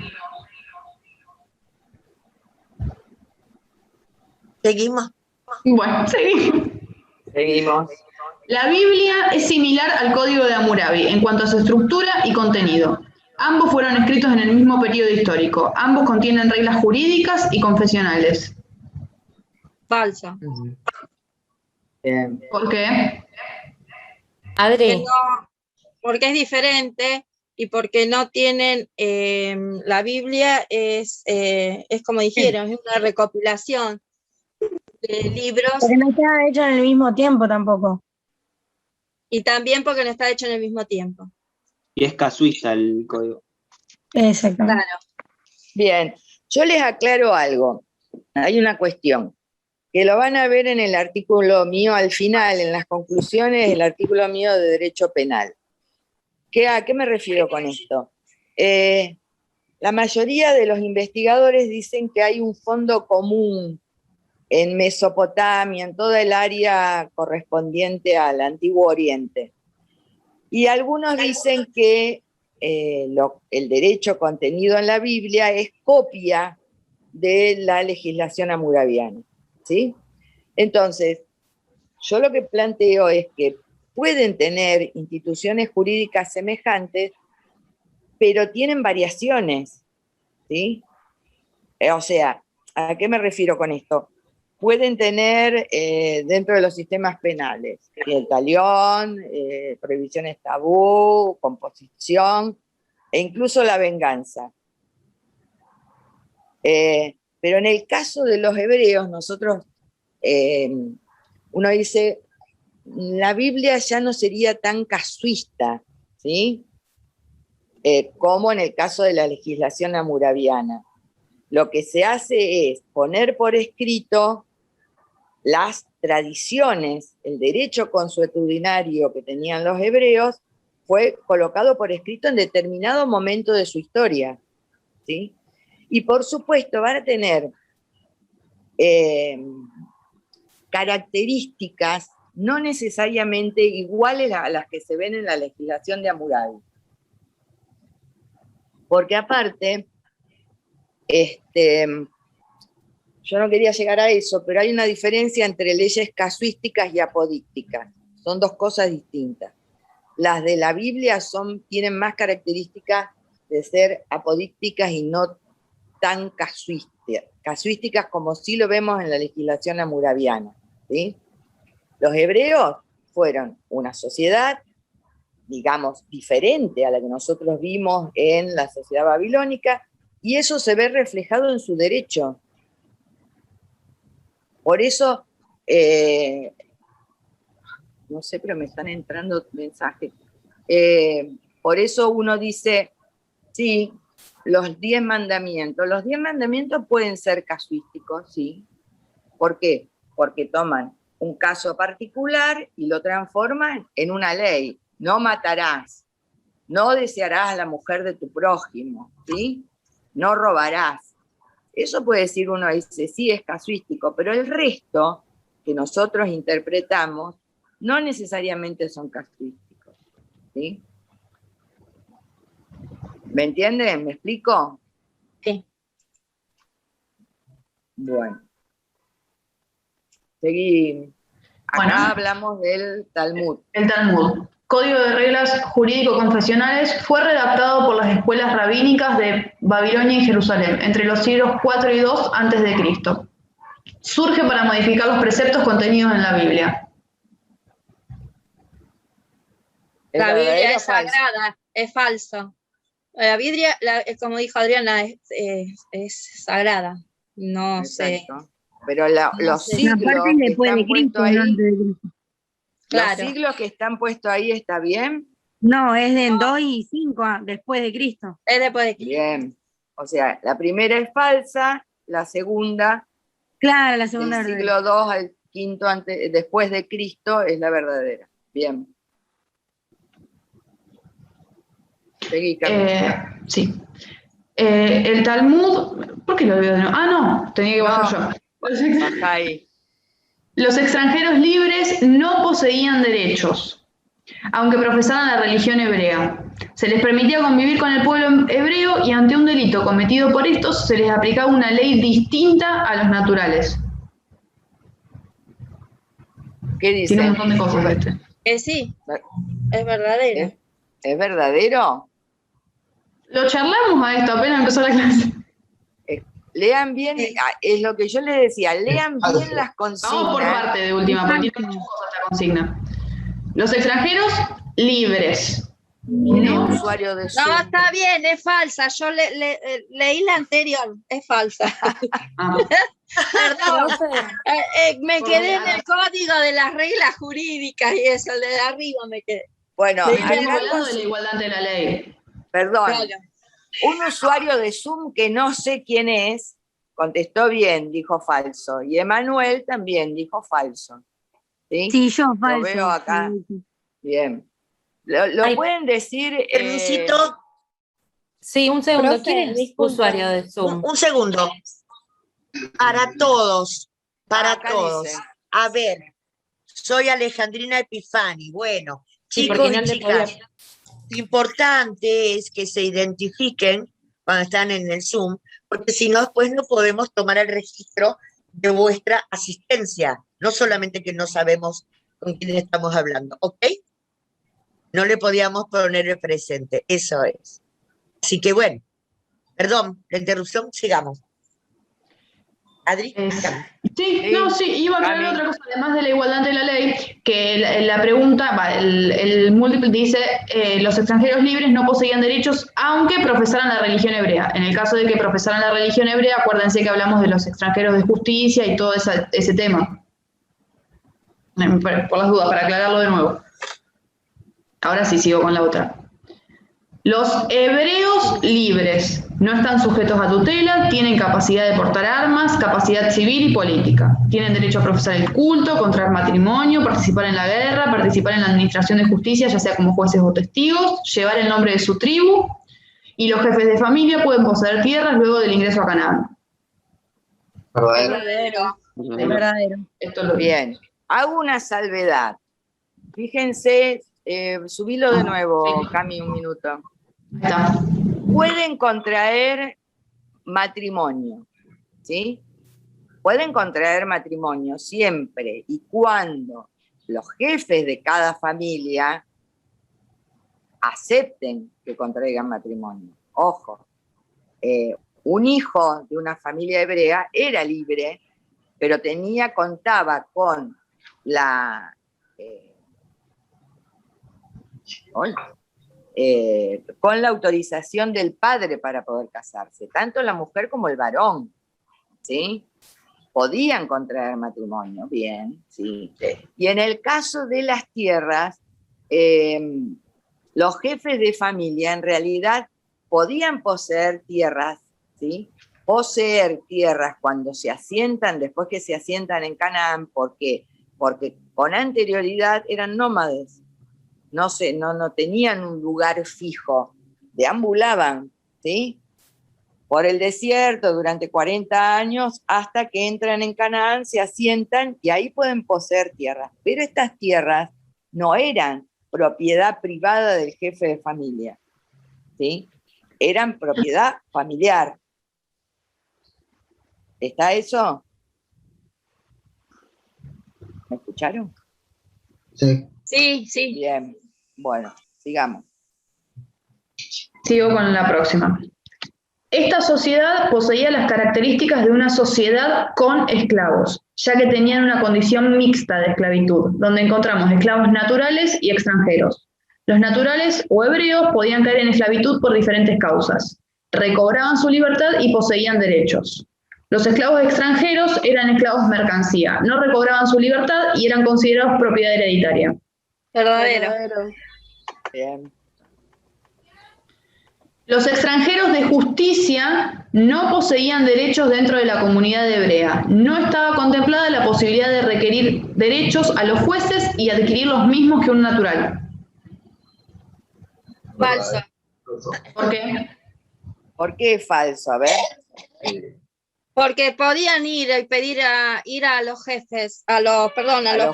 ¿Seguimos?
Bueno, seguimos.
Seguimos.
La Biblia es similar al Código de Hammurabi en cuanto a su estructura y contenido. Ambos fueron escritos en el mismo periodo histórico. Ambos contienen reglas jurídicas y confesionales.
Falso.
Bien.
¿Por qué?
Adri,
Porque es diferente y porque no tienen, la Biblia es como dijeron, es una recopilación de libros
Porque no está hecho en el mismo tiempo tampoco.
y también porque no está hecho en el mismo tiempo.
Y es casuista el código.
Exactamente.
Claro.
Bien. Yo les aclaro algo. Hay una cuestión. que lo van a ver en el artículo mío al final, en las conclusiones del artículo mío de Derecho Penal. ¿A qué me refiero con esto? La mayoría de los investigadores dicen que hay un fondo común en Mesopotamia, en toda el área correspondiente al Antiguo Oriente. Y algunos dicen que el derecho contenido en la Biblia es copia de la legislación hammurabiana, ¿sí? Entonces, yo lo que planteo es que pueden tener instituciones jurídicas semejantes, pero tienen variaciones, ¿sí? O sea, ¿a qué me refiero con esto? Pueden tener dentro de los sistemas penales el talión, prohibiciones tabú, composición e incluso la venganza. Pero en el caso de los hebreos, nosotros, uno dice, la Biblia ya no sería tan casuista, ¿sí? Como en el caso de la legislación hammurabiana. Lo que se hace es poner por escrito las tradiciones, el derecho consuetudinario que tenían los hebreos, fue colocado por escrito en determinado momento de su historia, ¿sí? Y por supuesto van a tener características no necesariamente iguales a las que se ven en la legislación de Hammurabi. Porque aparte, yo no quería llegar a eso, pero hay una diferencia entre leyes casuísticas y apodícticas. Son dos cosas distintas. Las de la Biblia tienen más características de ser apodícticas y no tan casuísticas como sí lo vemos en la legislación hammurabiana, ¿sí? Los hebreos fueron una sociedad, digamos, diferente a la que nosotros vimos en la sociedad babilónica, y eso se ve reflejado en su derecho. Por eso, no sé, pero me están entrando mensajes. Por eso uno dice, sí, los 10 mandamientos. Los 10 mandamientos pueden ser casuísticos, sí. ¿Por qué? Porque toman un caso particular y lo transforman en una ley. No matarás, no desearás a la mujer de tu prójimo, ¿sí? No robarás. Eso puede decir uno, dice, sí, es casuístico, pero el resto que nosotros interpretamos no necesariamente son casuísticos, ¿sí? ¿Me entienden? ¿Me explico?
Sí.
Bueno. Seguí. Acá hablamos del Talmud.
El Talmud. Código de Reglas Jurídico-Confesionales fue redactado por las escuelas rabínicas de Babilonia y Jerusalén entre los siglos IV y II a.C. Surge para modificar los preceptos contenidos en la Biblia.
La Biblia es sagrada, es falso. La Biblia, como dijo Adriana, es sagrada. No sé.
Pero los siglos que están puestos ahí,
claro.
¿Los siglos que están puestos ahí está bien?
No, es de 2 y 5 después de Cristo.
Es después de Cristo.
Bien. O sea, la primera es falsa, la segunda,
claro, la segunda
del siglo II al V después de Cristo es la verdadera. Bien. Seguí,
sí. El Talmud, ¿por qué lo veo de nuevo? Ah, no, tenía que bajar yo.
Baja ahí.
Los extranjeros libres no poseían derechos, aunque profesaban la religión hebrea. Se les permitía convivir con el pueblo hebreo y ante un delito cometido por estos se les aplicaba una ley distinta a los naturales.
¿Qué dice?
Tiene un montón de cosas
Sí, es verdadero.
¿Es verdadero?
Lo charlamos a esto, apenas empezó la clase.
Lean bien, es lo que yo les decía, lean bien las consignas.
Vamos por parte de última, porque tiene muchas cosas esta consigna. Los extranjeros libres.
No usuario de Zoom.
No, está bien, es falsa. Yo leí la anterior, es falsa. Perdón, me quedé en el código de las reglas jurídicas y eso, el de arriba me quedé.
Bueno,
hablando de la igualdad ante la ley.
Perdón. Claro. Un usuario de Zoom que no sé quién es, contestó bien, dijo falso. Y Emanuel también dijo falso. ¿Sí?
Sí, yo
Lo
falso.
veo acá.
Sí.
Bien. ¿Lo
Ay,
pueden decir?
Permisito,
Sí, un segundo.
Profe,
¿Quién es
disculpe.
usuario de Zoom?
un segundo. Para todos, para
acá
todos.
dice.
A ver, soy Alejandrina Epifani. Bueno,
Sí,
chicos
porque
y
no le
chicas,
podía.
importante es que se identifiquen cuando están en el Zoom, porque si no, después no podemos tomar el registro de vuestra asistencia. No solamente que no sabemos con quién estamos hablando, ¿ok? No le podíamos poner el presente, eso es. Así que bueno, perdón, la interrupción, sigamos. Adri, dígame.
Sí, no, sí, iba a aclarar otra cosa, además de la igualdad ante la ley, que la pregunta, el múltiple dice, los extranjeros libres no poseían derechos aunque profesaran la religión hebrea. En el caso de que profesaran la religión hebrea, acuérdense que hablamos de los extranjeros de justicia y todo ese tema. Por las dudas, para aclararlo de nuevo. Ahora sí, sigo con la otra. Los hebreos libres no están sujetos a tutela, tienen capacidad de portar armas, capacidad civil y política. Tienen derecho a profesar el culto, contraer matrimonio, participar en la guerra, participar en la administración de justicia, ya sea como jueces o testigos, llevar el nombre de su tribu, y los jefes de familia pueden poseer tierras luego del ingreso a Canaán.
Verdadero. Verdadero.
Esto es lo
Bien. Hago una salvedad. Fíjense, subilo de nuevo, Cami, un minuto.
Está.
Pueden contraer matrimonio, ¿sí? Pueden contraer matrimonio siempre y cuando los jefes de cada familia acepten que contraigan matrimonio. Ojo, un hijo de una familia hebrea era libre, pero contaba con la con la autorización del padre para poder casarse, tanto la mujer como el varón, ¿sí? Podían contraer matrimonio, bien, sí. Y en el caso de las tierras, los jefes de familia en realidad podían poseer tierras, ¿sí? Poseer tierras cuando se asientan, después que se asientan en Canaán, porque con anterioridad eran nómades. No tenían un lugar fijo, deambulaban, ¿sí? Por el desierto durante 40 años hasta que entran en Canaán, se asientan y ahí pueden poseer tierras. Pero estas tierras no eran propiedad privada del jefe de familia, ¿sí? Eran propiedad familiar. ¿Está eso? ¿Me escucharon?
Sí.
Sí, sí.
Bien, bueno, sigamos.
Sigo con la próxima. Esta sociedad poseía las características de una sociedad con esclavos, ya que tenían una condición mixta de esclavitud, donde encontramos esclavos naturales y extranjeros. Los naturales o hebreos podían caer en esclavitud por diferentes causas. Recobraban su libertad y poseían derechos. Los esclavos extranjeros eran esclavos mercancía, no recobraban su libertad y eran considerados propiedad hereditaria.
Verdadero.
Bien.
Los extranjeros de justicia no poseían derechos dentro de la comunidad hebrea. No estaba contemplada la posibilidad de requerir derechos a los jueces y adquirir los mismos que un natural.
Falso.
¿Por qué?
¿Por qué es falso? A ver.
Porque podían ir y pedir ir a los jefes, a los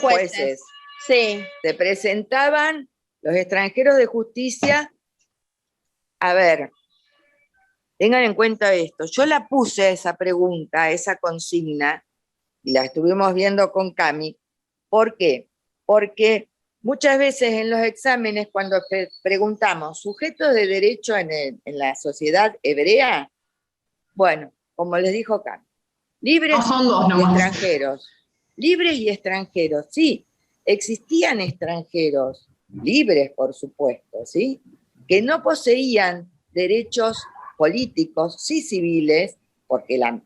jueces. Sí.
Se presentaban los extranjeros de justicia. A ver, tengan en cuenta esto. Yo la puse esa pregunta, esa consigna, y la estuvimos viendo con Cami. ¿Por qué? Porque muchas veces en los exámenes, cuando preguntamos sujetos de derecho en la sociedad hebrea, bueno, como les dijo Cami, libres y extranjeros. Libres y extranjeros, sí. Existían extranjeros, libres por supuesto, ¿sí? Que no poseían derechos políticos, sí civiles, porque la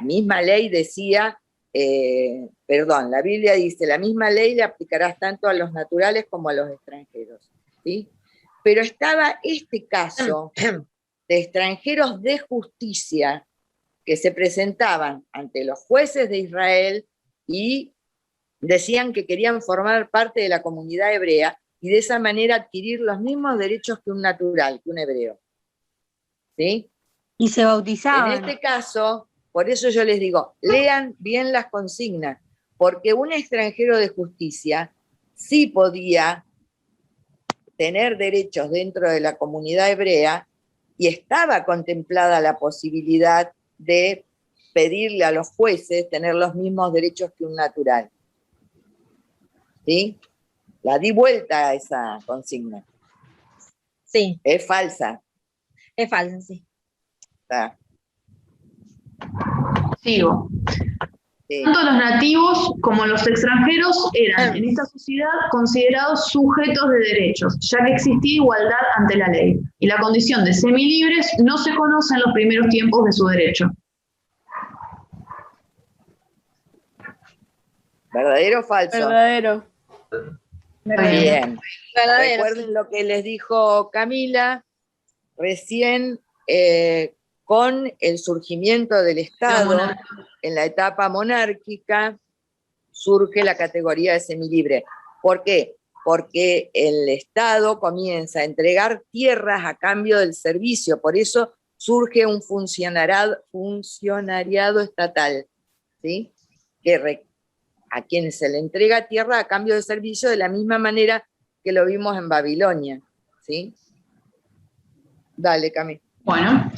misma ley decía, la Biblia dice, la misma ley le aplicarás tanto a los naturales como a los extranjeros, ¿sí? Pero estaba este caso de extranjeros de justicia, que se presentaban ante los jueces de Israel y decían que querían formar parte de la comunidad hebrea y de esa manera adquirir los mismos derechos que un natural, que un hebreo. ¿Sí?
Y se bautizaban.
En este caso, por eso yo les digo, lean bien las consignas, porque un extranjero de justicia sí podía tener derechos dentro de la comunidad hebrea y estaba contemplada la posibilidad de pedirle a los jueces tener los mismos derechos que un natural. ¿Sí? La di vuelta a esa consigna.
Sí.
Es falsa.
Es falsa, sí.
Está.
Sigo.
Sí.
Tanto los nativos como los extranjeros eran en esta sociedad considerados sujetos de derechos, ya que existía igualdad ante la ley, y la condición de semilibres no se conoce en los primeros tiempos de su derecho.
¿Verdadero o falso?
Verdadero.
Bien.
Verdadero,
Recuerden lo que les dijo Camila recién, con el surgimiento del Estado en la etapa monárquica, surge la categoría de semilibre. ¿Por qué? Porque el Estado comienza a entregar tierras a cambio del servicio, por eso surge un funcionariado estatal, ¿sí? A quienes se le entrega tierra a cambio de servicio, de la misma manera que lo vimos en Babilonia, ¿sí? Dale, Cami.
Bueno,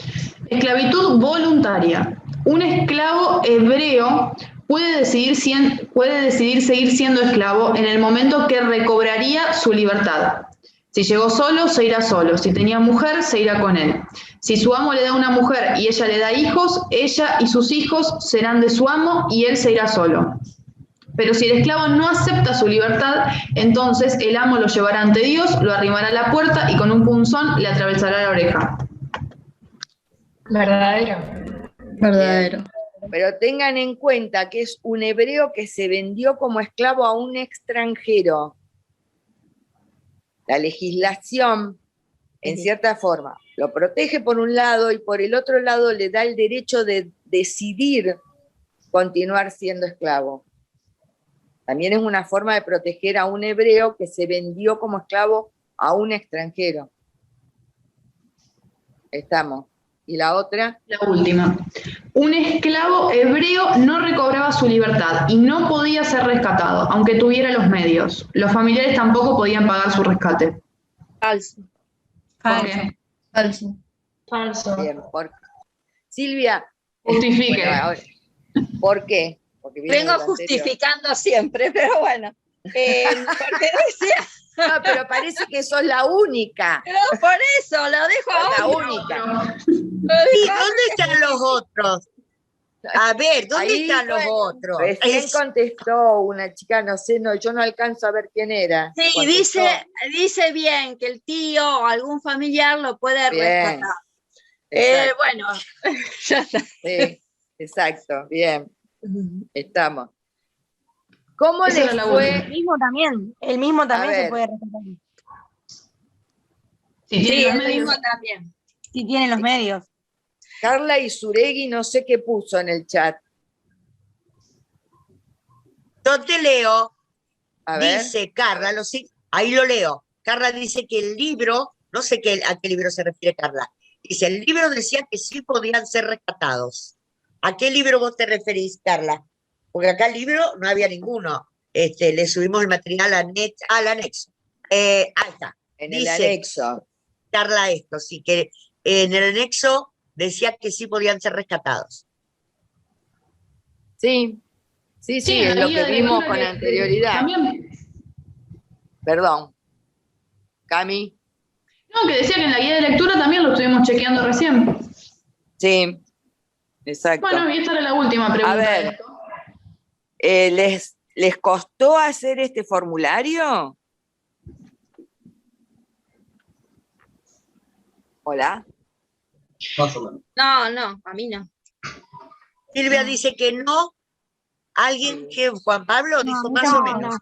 esclavitud voluntaria. Un esclavo hebreo puede decidir seguir siendo esclavo en el momento que recobraría su libertad. Si llegó solo, se irá solo. Si tenía mujer, se irá con él. Si su amo le da una mujer y ella le da hijos, ella y sus hijos serán de su amo y él se irá solo. Pero si el esclavo no acepta su libertad, entonces el amo lo llevará ante Dios, lo arrimará a la puerta y con un punzón le atravesará la oreja.
Verdadero.
Verdadero.
Pero tengan en cuenta que es un hebreo que se vendió como esclavo a un extranjero. La legislación, en cierta forma, lo protege por un lado y por el otro lado le da el derecho de decidir continuar siendo esclavo. También es una forma de proteger a un hebreo que se vendió como esclavo a un extranjero. Estamos. ¿Y la otra?
La última. Un esclavo hebreo no recobraba su libertad y no podía ser rescatado, aunque tuviera los medios. Los familiares tampoco podían pagar su rescate.
Falso.
¿Por qué?
Falso. Falso.
Bien, Silvia.
Justifique.
Bueno, ahora, ¿por qué? Porque
vengo justificando siempre, pero bueno. Porque decía...
No, pero parece que sos la única.
Pero por eso, lo dejo a
la
otro.
única.
¿Y dónde están los otros? A ver, ¿dónde
Ahí,
están los otros?
Recién contestó una chica, no sé, yo no alcanzo a ver quién era.
Sí, dice bien que el tío o algún familiar lo puede rescatar. Bueno, ya está.
Sí, exacto, bien. Estamos. ¿Cómo les fue?
El mismo también se puede rescatar.
Sí, el mismo también.
Si tienen los medios.
Carla Isuregui, no sé qué puso en el chat.
Yo te leo.
A ver.
Dice Carla, ahí lo leo. Carla dice que el libro, no sé a qué libro se refiere Carla. Dice, el libro decía que sí podían ser rescatados. ¿A qué libro vos te referís, Carla? Porque acá el libro no había ninguno. Le subimos el material al anexo. Ahí está.
El anexo.
Carla, esto, sí, que en el anexo decía que sí podían ser rescatados.
Sí, es lo que vimos con anterioridad. Perdón. Cami.
No, que decía que en la guía de lectura también lo estuvimos chequeando recién.
Sí, exacto.
Bueno, y esta era la última pregunta.
A ver, ¿les costó hacer este formulario? ¿Hola?
Más o menos.
No, a mí no.
Silvia dice que no. ¿Alguien que Juan Pablo dijo más o menos?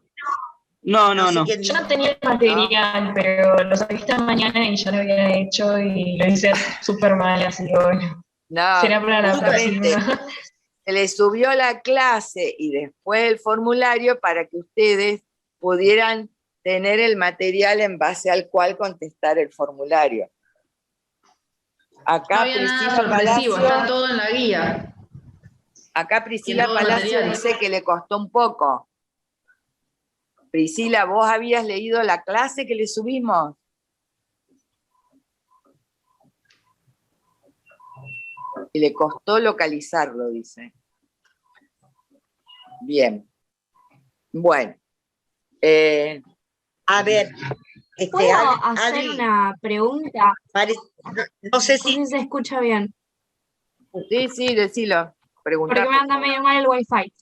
No.
Yo tenía el material, pero lo saqué esta mañana y ya lo había hecho y lo hice súper mal, así que bueno.
No,
Será para la
justamente
próxima.
se les subió la clase y después el formulario para que ustedes pudieran tener el material en base al cual contestar el formulario.
No
Acá
había nada
Priscila
sorpresivo, está
Palacio,
todo en la guía.
acá
Y
Priscila
todo el
Palacio
material.
dice que le costó un poco. Priscila, ¿vos habías leído la clase que le subimos? Y le costó localizarlo, dice. Bien. Bueno.
A ver,
¿Puedo
Adri,
hacer una pregunta?
no sé
No sé si se escucha bien,
Sí, decilo. Preguntá,
porque me
por
anda
favor.
medio mal el wifi.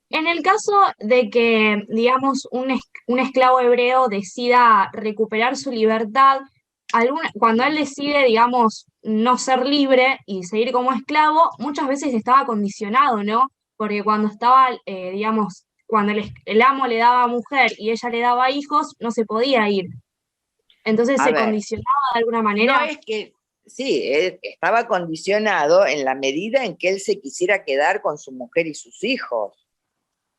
En el caso de que, digamos, un esclavo hebreo decida recuperar su libertad, cuando él decide, digamos, no ser libre y seguir como esclavo, muchas veces estaba condicionado, ¿no? Porque cuando estaba, digamos, cuando el amo le daba mujer y ella le daba hijos, no se podía ir. Entonces
A
se
ver,
condicionaba de alguna
no
manera.
es que, sí, él estaba condicionado en la medida en que él se quisiera quedar con su mujer y sus hijos.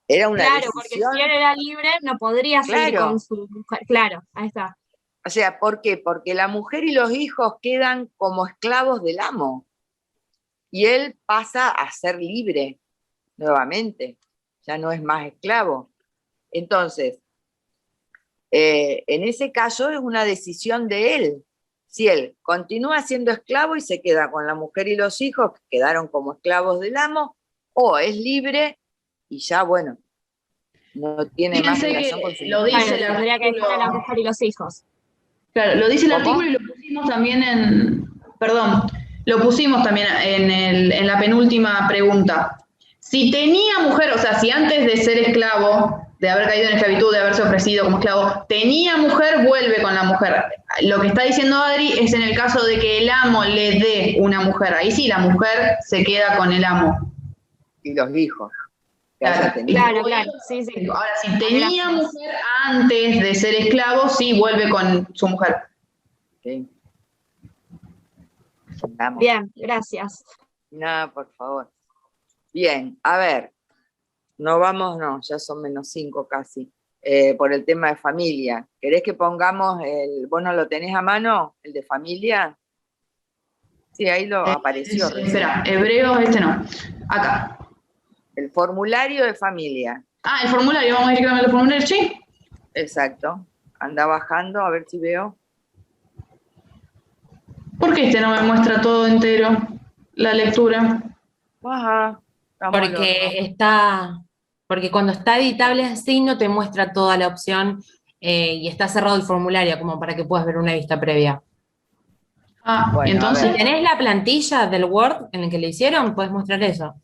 Era una
Claro, porque
decisión,
si él era libre, no podría seguir con
claro.
su mujer. Claro, ahí está.
O sea, ¿por qué? Porque la mujer y los hijos quedan como esclavos del amo. Y él pasa a ser libre nuevamente. Ya no es más esclavo. Entonces, en ese caso es una decisión de él. Si él continúa siendo esclavo y se queda con la mujer y los hijos, que quedaron como esclavos del amo, o es libre y ya, bueno, no tiene más
Fíjense
relación con
que
su
lo
mujer.
dice el
Claro, tendría que dejar a la
artículo.
mujer y los hijos.
Claro, lo dice el
¿Cómo?
artículo y lo pusimos también lo pusimos también en la penúltima pregunta. Si tenía mujer, o sea, si antes de ser esclavo, de haber caído en esclavitud, de haberse ofrecido como esclavo, tenía mujer, vuelve con la mujer. Lo que está diciendo Adri es en el caso de que el amo le dé una mujer. Ahí sí, la mujer se queda con el amo.
Y los hijos.
Claro,
Claro, sí, sí.
Ahora, si tenía mujer antes de ser esclavo, sí vuelve con su mujer.
Sí. Vamos.
Bien, gracias.
No, por favor. Bien, a ver, no vamos, no, ya son -5 casi, por el tema de familia. ¿Querés que pongamos vos no lo tenés a mano, el de familia? Sí, ahí lo apareció recién.
Espera, Hebreos, no. Acá.
El formulario de familia.
Ah, el formulario, vamos a ir con el formulario, sí.
Exacto. Anda bajando, a ver si veo.
¿Por qué no me muestra todo entero la lectura?
Ajá.
Porque cuando está editable así no te muestra toda la opción y está cerrado el formulario como para que puedas ver una vista previa.
Ah,
bueno,
entonces.
Si tenés la plantilla del Word en el que le hicieron, puedes mostrar eso.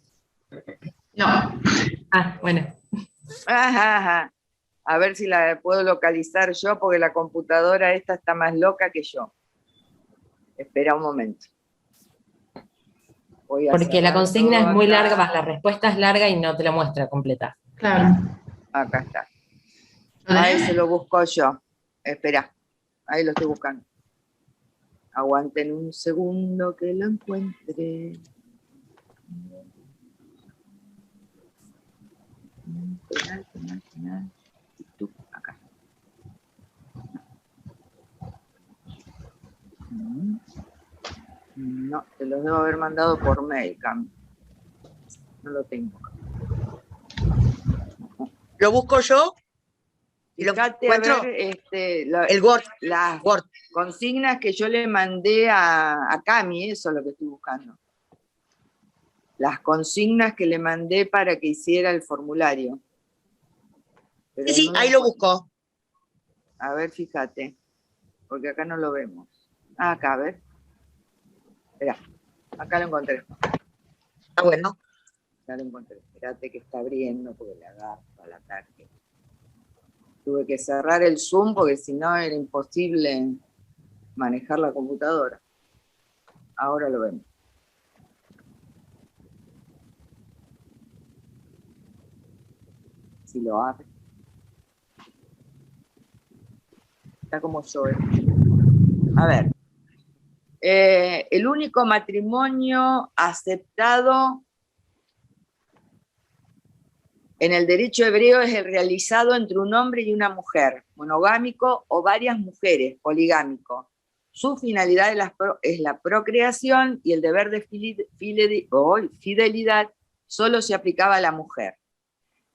No.
Ah, bueno.
Ajá. A ver si la puedo localizar yo, porque la computadora esta está más loca que yo. Espera un momento.
Porque la consigna es muy larga, la respuesta es larga y no te la muestra completa.
Claro.
Acá está. A ese lo busco yo. Espera, ahí lo estoy buscando. Aguanten un segundo que lo encuentre. Penal. Acá. No, te los debo haber mandado por mail, Cam. No lo tengo.
¿Lo busco yo?
Y fíjate, a ver,
el Word.
Las consignas que yo le mandé a Cami, eso es lo que estoy buscando. Las consignas que le mandé para que hiciera el formulario. Pero
Sí,
no
ahí lo busco.
A ver, fíjate, porque acá no lo vemos. Ah, acá, a ver. Espera, acá lo encontré.
Ah, bueno.
Ya lo encontré. Espérate que está abriendo porque le agarro al ataque. Tuve que cerrar el Zoom porque si no era imposible manejar la computadora. Ahora lo vemos. Si lo abre. Está como yo. A ver. El único matrimonio aceptado en el derecho hebreo es el realizado entre un hombre y una mujer, monogámico, o varias mujeres, poligámico. Su finalidad es la procreación y el deber de fidelidad solo se aplicaba a la mujer.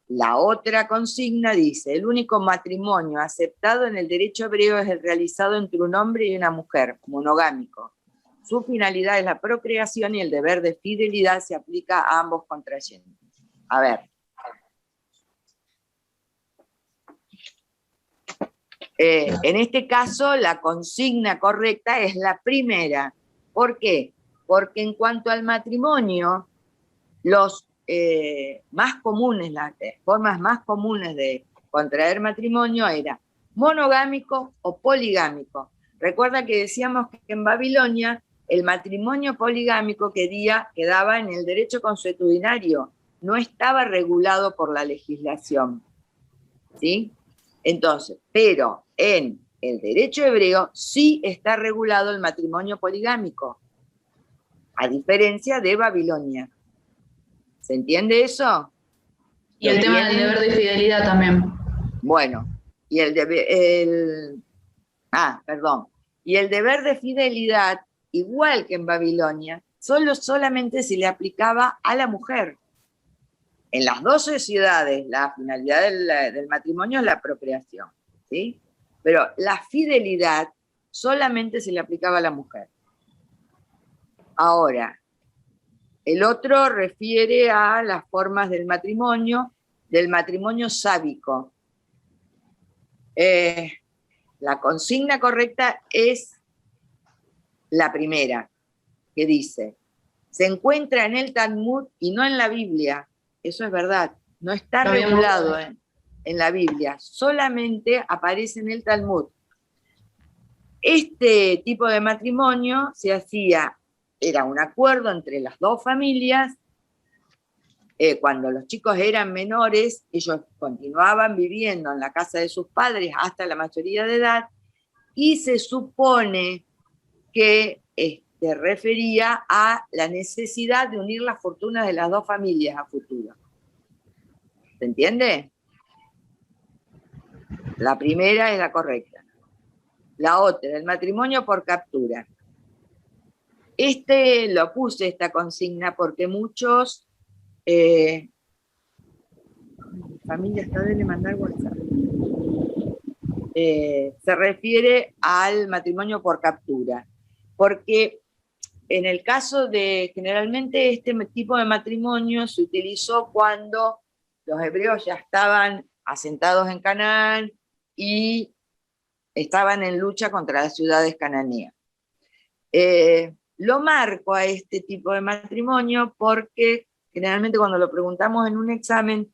La otra consigna dice, el único matrimonio aceptado en el derecho hebreo es el realizado entre un hombre y una mujer, monogámico. Su finalidad es la procreación y el deber de fidelidad se aplica a ambos contrayentes. A ver. En este caso, la consigna correcta es la primera. ¿Por qué? Porque en cuanto al matrimonio, los más comunes, las formas más comunes de contraer matrimonio era monogámico o poligámico. Recuerda que decíamos que en Babilonia el matrimonio poligámico quedaba en el derecho consuetudinario, no estaba regulado por la legislación. ¿Sí? Entonces, pero en el derecho hebreo sí está regulado el matrimonio poligámico, a diferencia de Babilonia. ¿Se entiende eso?
Y el tema del deber de fidelidad también.
Bueno, y el deber de fidelidad, igual que en Babilonia, solamente se le aplicaba a la mujer. En las dos sociedades, la finalidad del matrimonio es la procreación, ¿sí? Pero la fidelidad solamente se le aplicaba a la mujer. Ahora, el otro refiere a las formas del matrimonio sábico. La consigna correcta es la primera, que dice, se encuentra en el Talmud y no en la Biblia. Eso es verdad, no está regulado en la Biblia, solamente aparece en el Talmud. Este tipo de matrimonio se hacía, era un acuerdo entre las dos familias, cuando los chicos eran menores, ellos continuaban viviendo en la casa de sus padres hasta la mayoría de edad, y se supone que refería a la necesidad de unir las fortunas de las dos familias a futuro. ¿Se entiende? La primera es la correcta. La otra, el matrimonio por captura. Lo puse esta consigna porque muchos familia está de mandar WhatsApp. Se refiere al matrimonio por captura, porque en el caso de, generalmente este tipo de matrimonio se utilizó cuando los hebreos ya estaban asentados en Canaán y estaban en lucha contra las ciudades cananeas. Lo marco a este tipo de matrimonio porque generalmente cuando lo preguntamos en un examen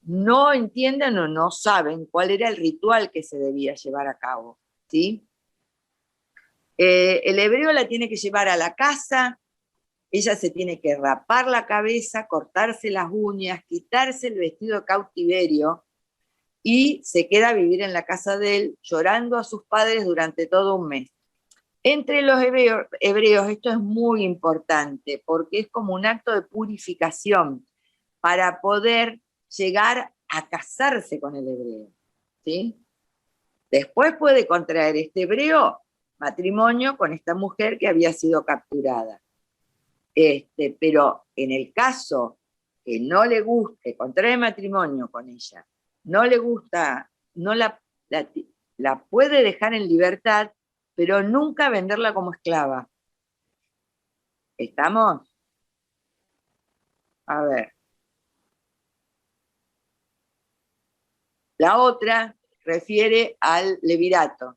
no entienden o no saben cuál era el ritual que se debía llevar a cabo, ¿sí? El hebreo la tiene que llevar a la casa, ella se tiene que rapar la cabeza, cortarse las uñas, quitarse el vestido de cautiverio y se queda a vivir en la casa de él, llorando a sus padres durante todo un mes. Entre los hebreos esto es muy importante porque es como un acto de purificación para poder llegar a casarse con el hebreo, ¿sí? Después puede contraer este hebreo matrimonio con esta mujer que había sido capturada. Pero en el caso que no le guste, contrae matrimonio con ella, no le gusta, no la puede dejar en libertad, pero nunca venderla como esclava. ¿Estamos? A ver. La otra refiere al levirato.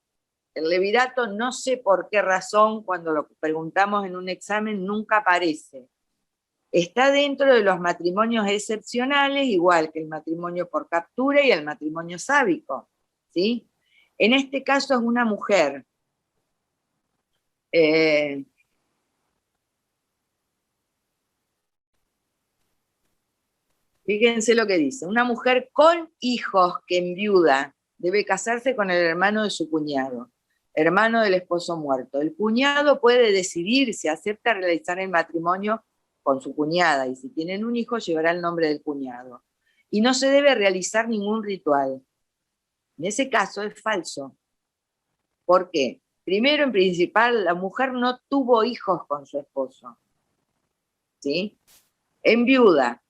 El levirato, no sé por qué razón, cuando lo preguntamos en un examen, nunca aparece. Está dentro de los matrimonios excepcionales, igual que el matrimonio por captura y el matrimonio sábico, ¿sí? En este caso es una mujer. Fíjense lo que dice. Una mujer con hijos que enviuda debe casarse con el hermano de su cuñado. hermano del esposo muerto. El cuñado puede decidir si acepta realizar el matrimonio con su cuñada, y si tienen un hijo, llevará el nombre del cuñado. Y no se debe realizar ningún ritual. En ese caso es falso. ¿Por qué? Primero, en principal, la mujer no tuvo hijos con su esposo. ¿Sí? En viuda,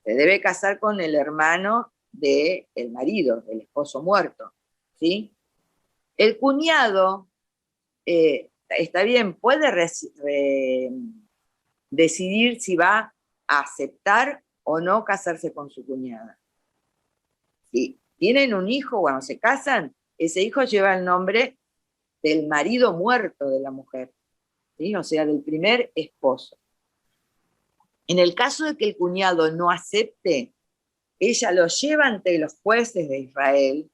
se debe casar con el hermano del marido, del esposo muerto. ¿Sí? El cuñado, está bien, puede decidir si va a aceptar o no casarse con su cuñada. Si tienen un hijo, cuando se casan, ese hijo lleva el nombre del marido muerto de la mujer, ¿sí? O sea, del primer esposo. En el caso de que el cuñado no acepte, ella lo lleva ante los jueces de Israel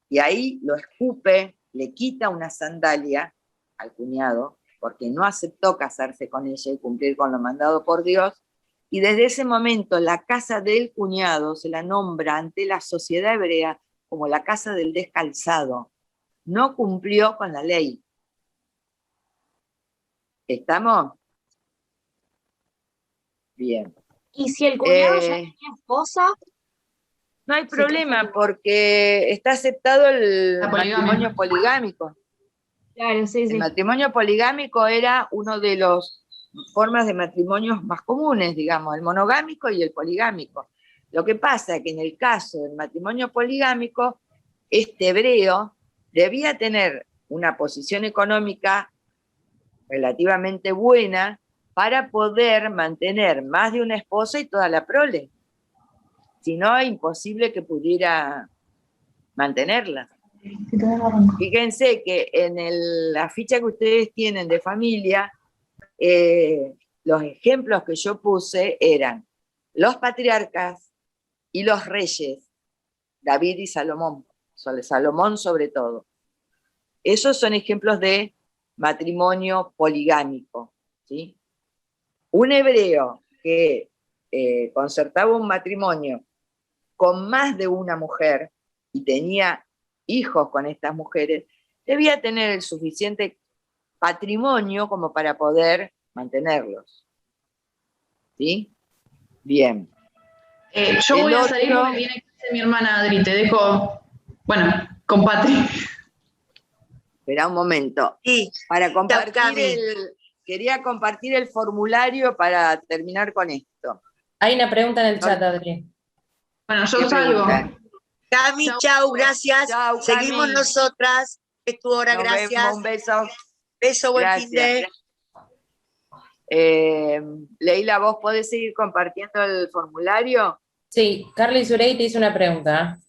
y ahí lo escupe, le quita una sandalia al cuñado, porque no aceptó casarse con ella y cumplir con lo mandado por Dios, y desde ese momento la casa del cuñado se la nombra ante la sociedad hebrea como la casa del descalzado. No cumplió con la ley. ¿Estamos? Bien.
¿Y si el cuñado ya tenía esposa?
No hay problema, porque está aceptado el matrimonio poligámico.
Claro, sí, sí.
El matrimonio poligámico era uno de las formas de matrimonios más comunes, digamos, el monogámico y el poligámico. Lo que pasa es que en el caso del matrimonio poligámico, este hebreo debía tener una posición económica relativamente buena para poder mantener más de una esposa y toda la prole. Si no, es imposible que pudiera mantenerla. Fíjense que en la ficha que ustedes tienen de familia, los ejemplos que yo puse eran los patriarcas y los reyes, David y Salomón, Salomón sobre todo. Esos son ejemplos de matrimonio poligámico, ¿sí? Un hebreo que concertaba un matrimonio con más de una mujer y tenía hijos con estas mujeres, debía tener el suficiente patrimonio como para poder mantenerlos. ¿Sí? Bien.
Yo voy a salir porque viene mi hermana Adri, te dejo, bueno, con Patri.
Espera un momento.
Sí,
para compartir quería compartir el formulario para terminar con esto.
Hay una pregunta en el chat, Adri.
Bueno, yo salgo.
Cami, chau, gracias.
Chau,
seguimos
Cami.
nosotras. Es tu hora,
Nos
gracias.
vemos, un beso.
Beso, buen
Gracias.
fin de.
Leila, ¿vos podés seguir compartiendo el formulario?
Sí, Carly Surey te hizo una pregunta.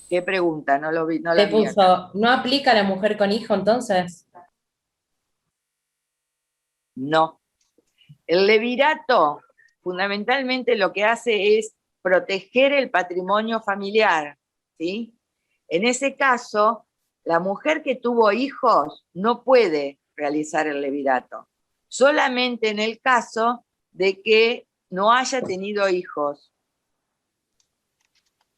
¿Qué pregunta? No lo vi. No
Te
la vi acá.
puso, ¿no aplica a la mujer con hijo entonces?
No. El levirato, fundamentalmente lo que hace es proteger el patrimonio familiar, ¿sí? En ese caso, la mujer que tuvo hijos no puede realizar el levirato. Solamente en el caso de que no haya tenido hijos.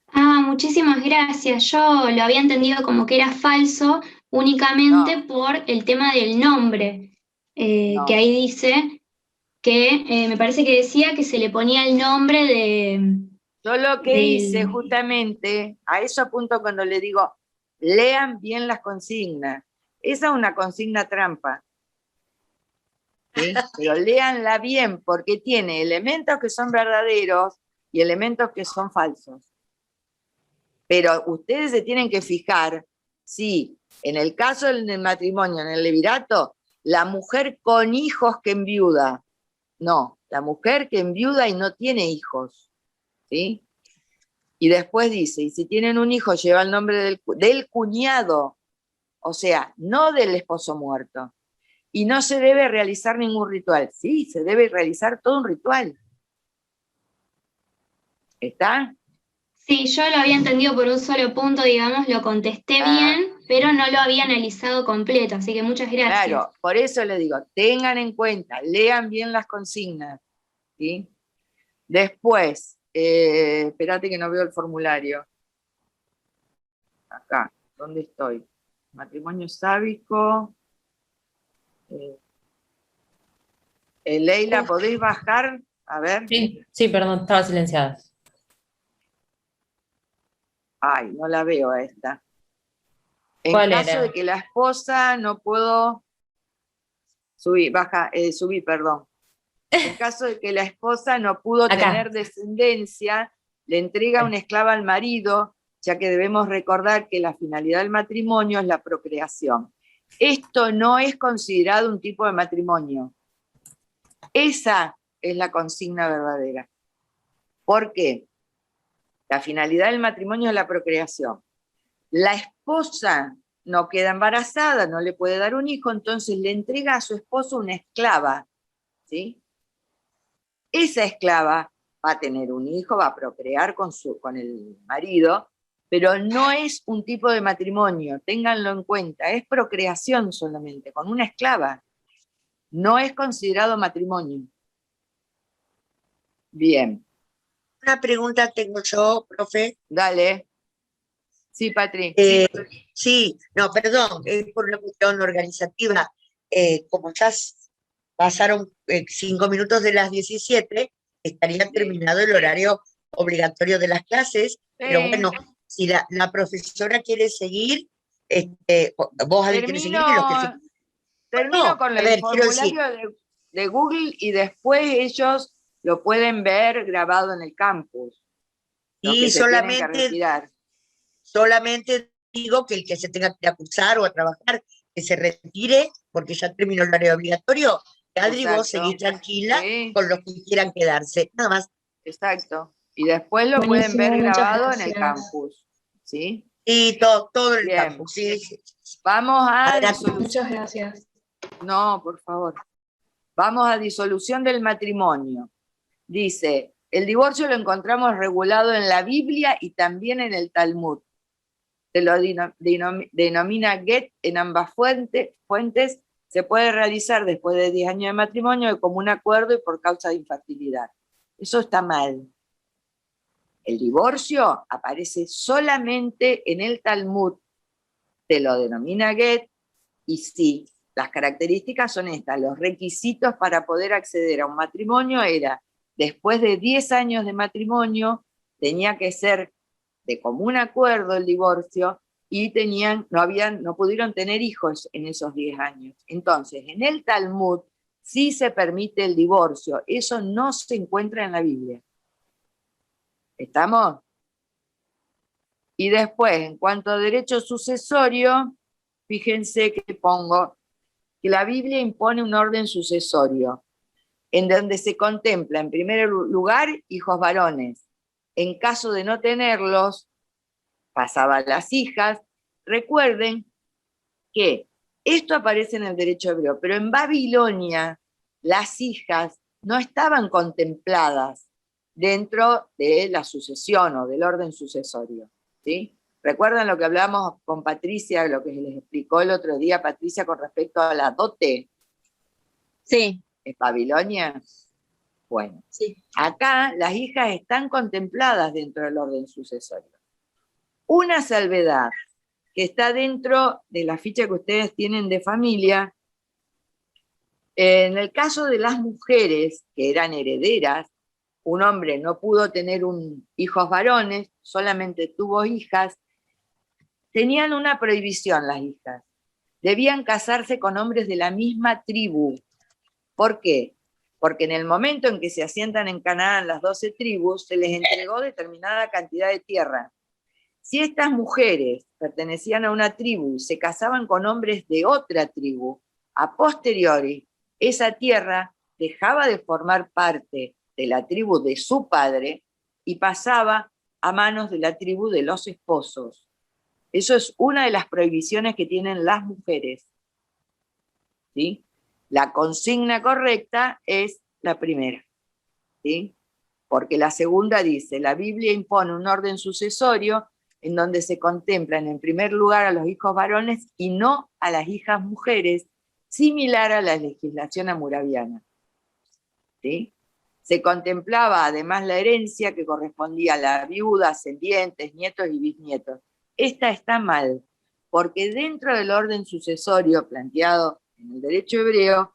Ah, muchísimas gracias. Yo lo había entendido como que era falso únicamente por el tema del nombre, que ahí dice que me parece que decía que se le ponía el nombre de...
Yo lo que hice justamente, a eso apunto cuando le digo, lean bien las consignas. Esa es una consigna trampa. ¿Sí? Pero léanla bien, porque tiene elementos que son verdaderos y elementos que son falsos. Pero ustedes se tienen que fijar si, en el caso del matrimonio, en el levirato, la mujer con hijos que enviuda. No, la mujer que enviuda y no tiene hijos. ¿Sí? Y después dice, y si tienen un hijo, lleva el nombre del cuñado, o sea, no del esposo muerto. Y no se debe realizar ningún ritual. Sí, se debe realizar todo un ritual. ¿Está?
Sí, yo lo había entendido por un solo punto, digamos, lo contesté bien, pero no lo había analizado completo, así que muchas gracias.
Claro, por eso le digo, tengan en cuenta, lean bien las consignas. ¿Sí? Después, espérate que no veo el formulario. Acá, ¿dónde estoy? Matrimonio sábico. Leila, ¿podéis bajar? A ver.
Sí, perdón, estaba silenciada.
Ay, no la veo a esta. En
¿Cuál
caso
era?
de que la esposa no puedo subir, perdón. En caso de que la esposa no pudo
Acá.
tener descendencia, le entrega una esclava al marido, ya que debemos recordar que la finalidad del matrimonio es la procreación. Esto no es considerado un tipo de matrimonio. Esa es la consigna verdadera. ¿Por qué? La finalidad del matrimonio es la procreación. La esposa no queda embarazada, no le puede dar un hijo, entonces le entrega a su esposo una esclava, ¿sí? Esa esclava va a tener un hijo, va a procrear con el marido, pero no es un tipo de matrimonio, ténganlo en cuenta, es procreación solamente, con una esclava. No es considerado matrimonio. Bien.
Una pregunta tengo yo, profe.
Dale. Sí, Patri.
Sí, no, perdón, es por una cuestión organizativa. Como ya pasaron 5 minutos de las 17, estaría terminado el horario obligatorio de las clases, pero bueno, si la profesora quiere seguir, vos Adri, querés seguir y los que
Termino con el formulario de Google y después ellos lo pueden ver grabado en el campus.
Y solamente digo que el que se tenga que ir a cursar o a trabajar, que se retire, porque ya terminó el horario obligatorio. Adri, vos seguís tranquila con los que quieran quedarse, nada más.
Exacto. Y después lo
Buenísimo,
pueden ver
muchas
grabado en el
gracias.
campus. ¿Sí?
Y todo el
Bien.
campus. Sí.
Vamos a
Muchas gracias.
No, por favor. Vamos a disolución del matrimonio. Dice, el divorcio lo encontramos regulado en la Biblia y también en el Talmud. Se lo denomina get en ambas fuentes. Se puede realizar después de 10 años de matrimonio de común acuerdo y por causa de infertilidad. Eso está mal. El divorcio aparece solamente en el Talmud. Se lo denomina get y sí, las características son estas. Los requisitos para poder acceder a un matrimonio era, después de 10 años de matrimonio, tenía que ser de común acuerdo el divorcio y no pudieron tener hijos en esos 10 años. Entonces, en el Talmud sí se permite el divorcio. Eso no se encuentra en la Biblia. ¿Estamos? Y después, en cuanto a derecho sucesorio, fíjense que pongo que la Biblia impone un orden sucesorio, en donde se contempla, en primer lugar, hijos varones. En caso de no tenerlos, pasaba a las hijas. Recuerden que esto aparece en el derecho hebreo, pero en Babilonia las hijas no estaban contempladas dentro de la sucesión o del orden sucesorio, ¿sí? ¿Recuerdan lo que hablamos con Patricia, lo que les explicó el otro día Patricia con respecto a la dote?
Sí.
¿Es Babilonia? Bueno,
sí.
Acá las hijas están contempladas dentro del orden sucesorio. Una salvedad que está dentro de la ficha que ustedes tienen de familia, en el caso de las mujeres que eran herederas, un hombre no pudo tener hijos varones, solamente tuvo hijas, tenían una prohibición las hijas. Debían casarse con hombres de la misma tribu. ¿Por qué? Porque en el momento en que se asientan en Canaán las 12 tribus, se les entregó determinada cantidad de tierra. Si estas mujeres pertenecían a una tribu y se casaban con hombres de otra tribu, a posteriori, esa tierra dejaba de formar parte de la tribu de su padre y pasaba a manos de la tribu de los esposos. Eso es una de las prohibiciones que tienen las mujeres. ¿Sí? La consigna correcta es la primera. ¿Sí? Porque la segunda dice, la Biblia impone un orden sucesorio en donde se contemplan en primer lugar a los hijos varones y no a las hijas mujeres, similar a la legislación amurabiana. ¿Sí? Se contemplaba además la herencia que correspondía a la viuda, ascendientes, nietos y bisnietos. Esta está mal, porque dentro del orden sucesorio planteado en el derecho hebreo,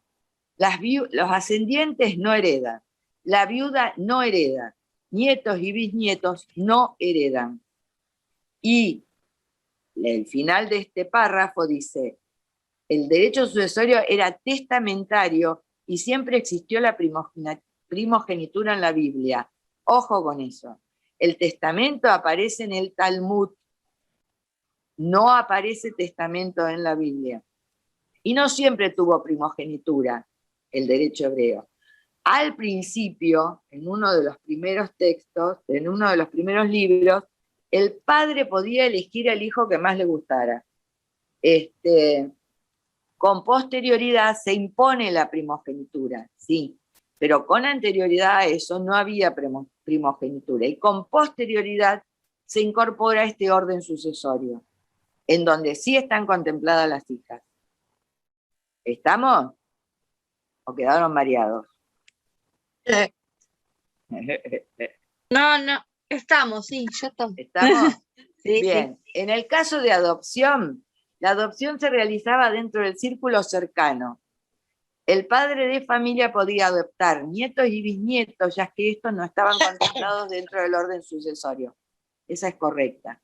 los ascendientes no heredan, la viuda no hereda, nietos y bisnietos no heredan. Y el final de este párrafo dice, el derecho sucesorio era testamentario y siempre existió la primogenitura en la Biblia. Ojo con eso. El testamento aparece en el Talmud, no aparece testamento en la Biblia. Y no siempre tuvo primogenitura el derecho hebreo. Al principio, en uno de los primeros textos, en uno de los primeros libros, el padre podía elegir al hijo que más le gustara. Con posterioridad se impone la primogenitura, sí, pero con anterioridad a eso no había primogenitura, y con posterioridad se incorpora este orden sucesorio, en donde sí están contempladas las hijas. ¿Estamos? ¿O quedaron mareados?
No, estamos, sí, ya estamos.
¿Estamos?
Sí,
bien.
sí.
En el caso de adopción, la adopción se realizaba dentro del círculo cercano. El padre de familia podía adoptar nietos y bisnietos, ya que estos no estaban contemplados dentro del orden sucesorio. Esa es correcta.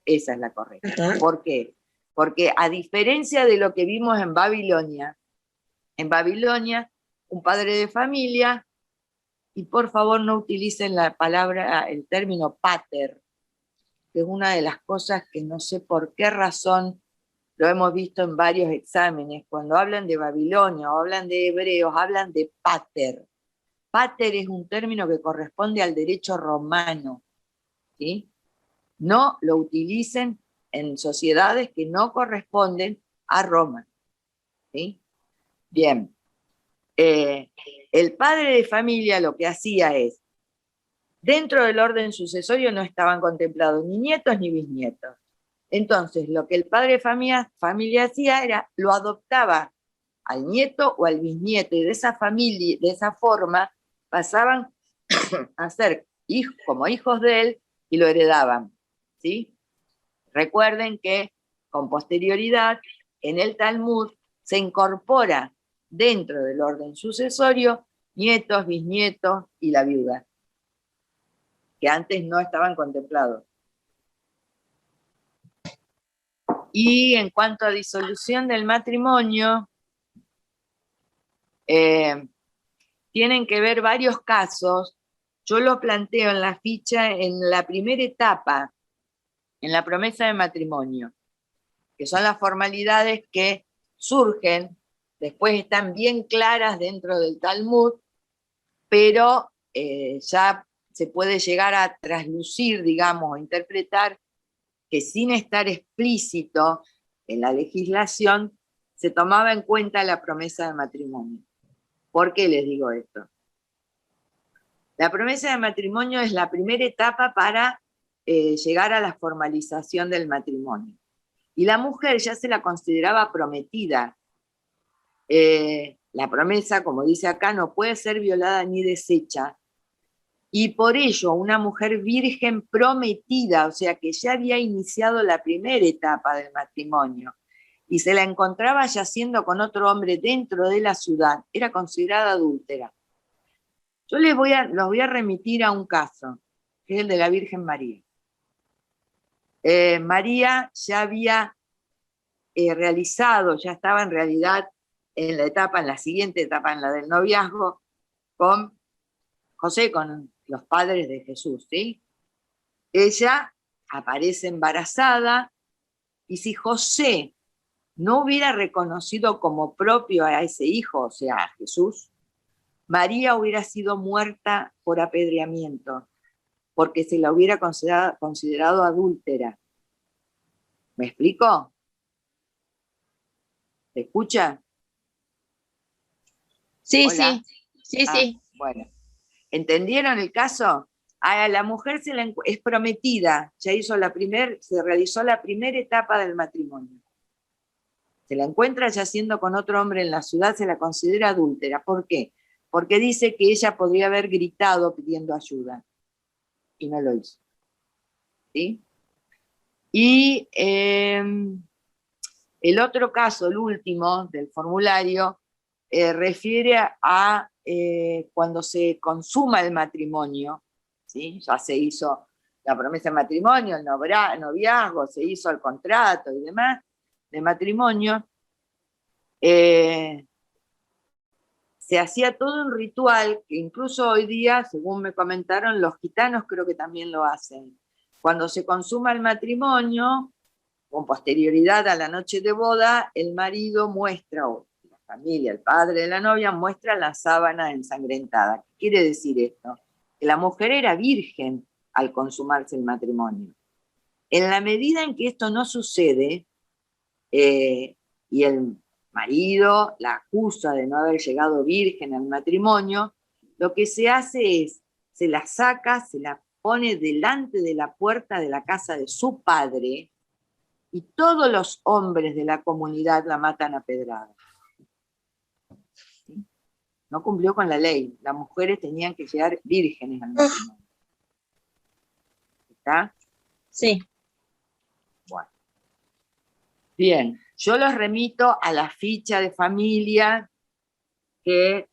Esa es la correcta. ¿Por qué? Porque a diferencia de lo que vimos en Babilonia, un padre de familia, y por favor no utilicen el término pater, que es una de las cosas que no sé por qué razón lo hemos visto en varios exámenes, cuando hablan de Babilonia o hablan de hebreos, hablan de pater. Pater es un término que corresponde al derecho romano, ¿sí? No lo utilicen en sociedades que no corresponden a Roma, ¿sí? Bien. El padre de familia lo que hacía es, dentro del orden sucesorio no estaban contemplados ni nietos ni bisnietos. Entonces, lo que el padre de familia hacía era, lo adoptaba al nieto o al bisnieto, y de esa familia, de esa forma, pasaban a ser como hijos de él y lo heredaban, ¿sí? Recuerden que con posterioridad, en el Talmud se incorpora dentro del orden sucesorio nietos, bisnietos y la viuda, que antes no estaban contemplados. Y en cuanto a disolución del matrimonio, tienen que ver varios casos. Yo lo planteo en la ficha en la primera etapa, en la promesa de matrimonio, que son las formalidades que surgen, después están bien claras dentro del Talmud, pero ya se puede llegar a traslucir, digamos, o interpretar que sin estar explícito en la legislación, se tomaba en cuenta la promesa de matrimonio. ¿Por qué les digo esto? La promesa de matrimonio es la primera etapa para llegar a la formalización del matrimonio. Y la mujer ya se la consideraba prometida. La promesa, como dice acá, no puede ser violada ni deshecha. Y por ello, una mujer virgen prometida, o sea que ya había iniciado la primera etapa del matrimonio, y se la encontraba yaciendo con otro hombre dentro de la ciudad, era considerada adúltera. Yo los voy a remitir a un caso, que es el de la Virgen María. María ya había realizado, ya estaba en realidad en la siguiente etapa, en la del noviazgo, con José, con los padres de Jesús, ¿sí? Ella aparece embarazada, y si José no hubiera reconocido como propio a ese hijo, o sea, a Jesús, María hubiera sido muerta por apedreamiento, porque se la hubiera considerado adúltera. ¿Me explico? ¿Se escucha?
Sí,
¿Hola?
sí. Sí.
Bueno, ¿entendieron el caso? A la mujer es prometida, se realizó la primera etapa del matrimonio. Se la encuentra yaciendo con otro hombre en la ciudad, se la considera adúltera. ¿Por qué? Porque dice que ella podría haber gritado pidiendo ayuda, y no lo hizo. ¿Sí? Y el otro caso, el último del formulario, refiere a cuando se consuma el matrimonio, ¿sí? Ya se hizo la promesa de matrimonio, el noviazgo, se hizo el contrato y demás de matrimonio. Se hacía todo un ritual que incluso hoy día, según me comentaron, los gitanos creo que también lo hacen. Cuando se consuma el matrimonio, con posterioridad a la noche de boda, el marido muestra, o la familia, el padre de la novia, muestra la sábana ensangrentada. ¿Qué quiere decir esto? Que la mujer era virgen al consumarse el matrimonio. En la medida en que esto no sucede, y el marido la acusa de no haber llegado virgen al matrimonio, lo que se hace es, se la saca, se la pone delante de la puerta de la casa de su padre, y todos los hombres de la comunidad la matan a pedradas. ¿Sí? No cumplió con la ley. Las mujeres tenían que llegar vírgenes al matrimonio. ¿Está?
Sí.
Bueno. Bien, yo los remito a la ficha de familia que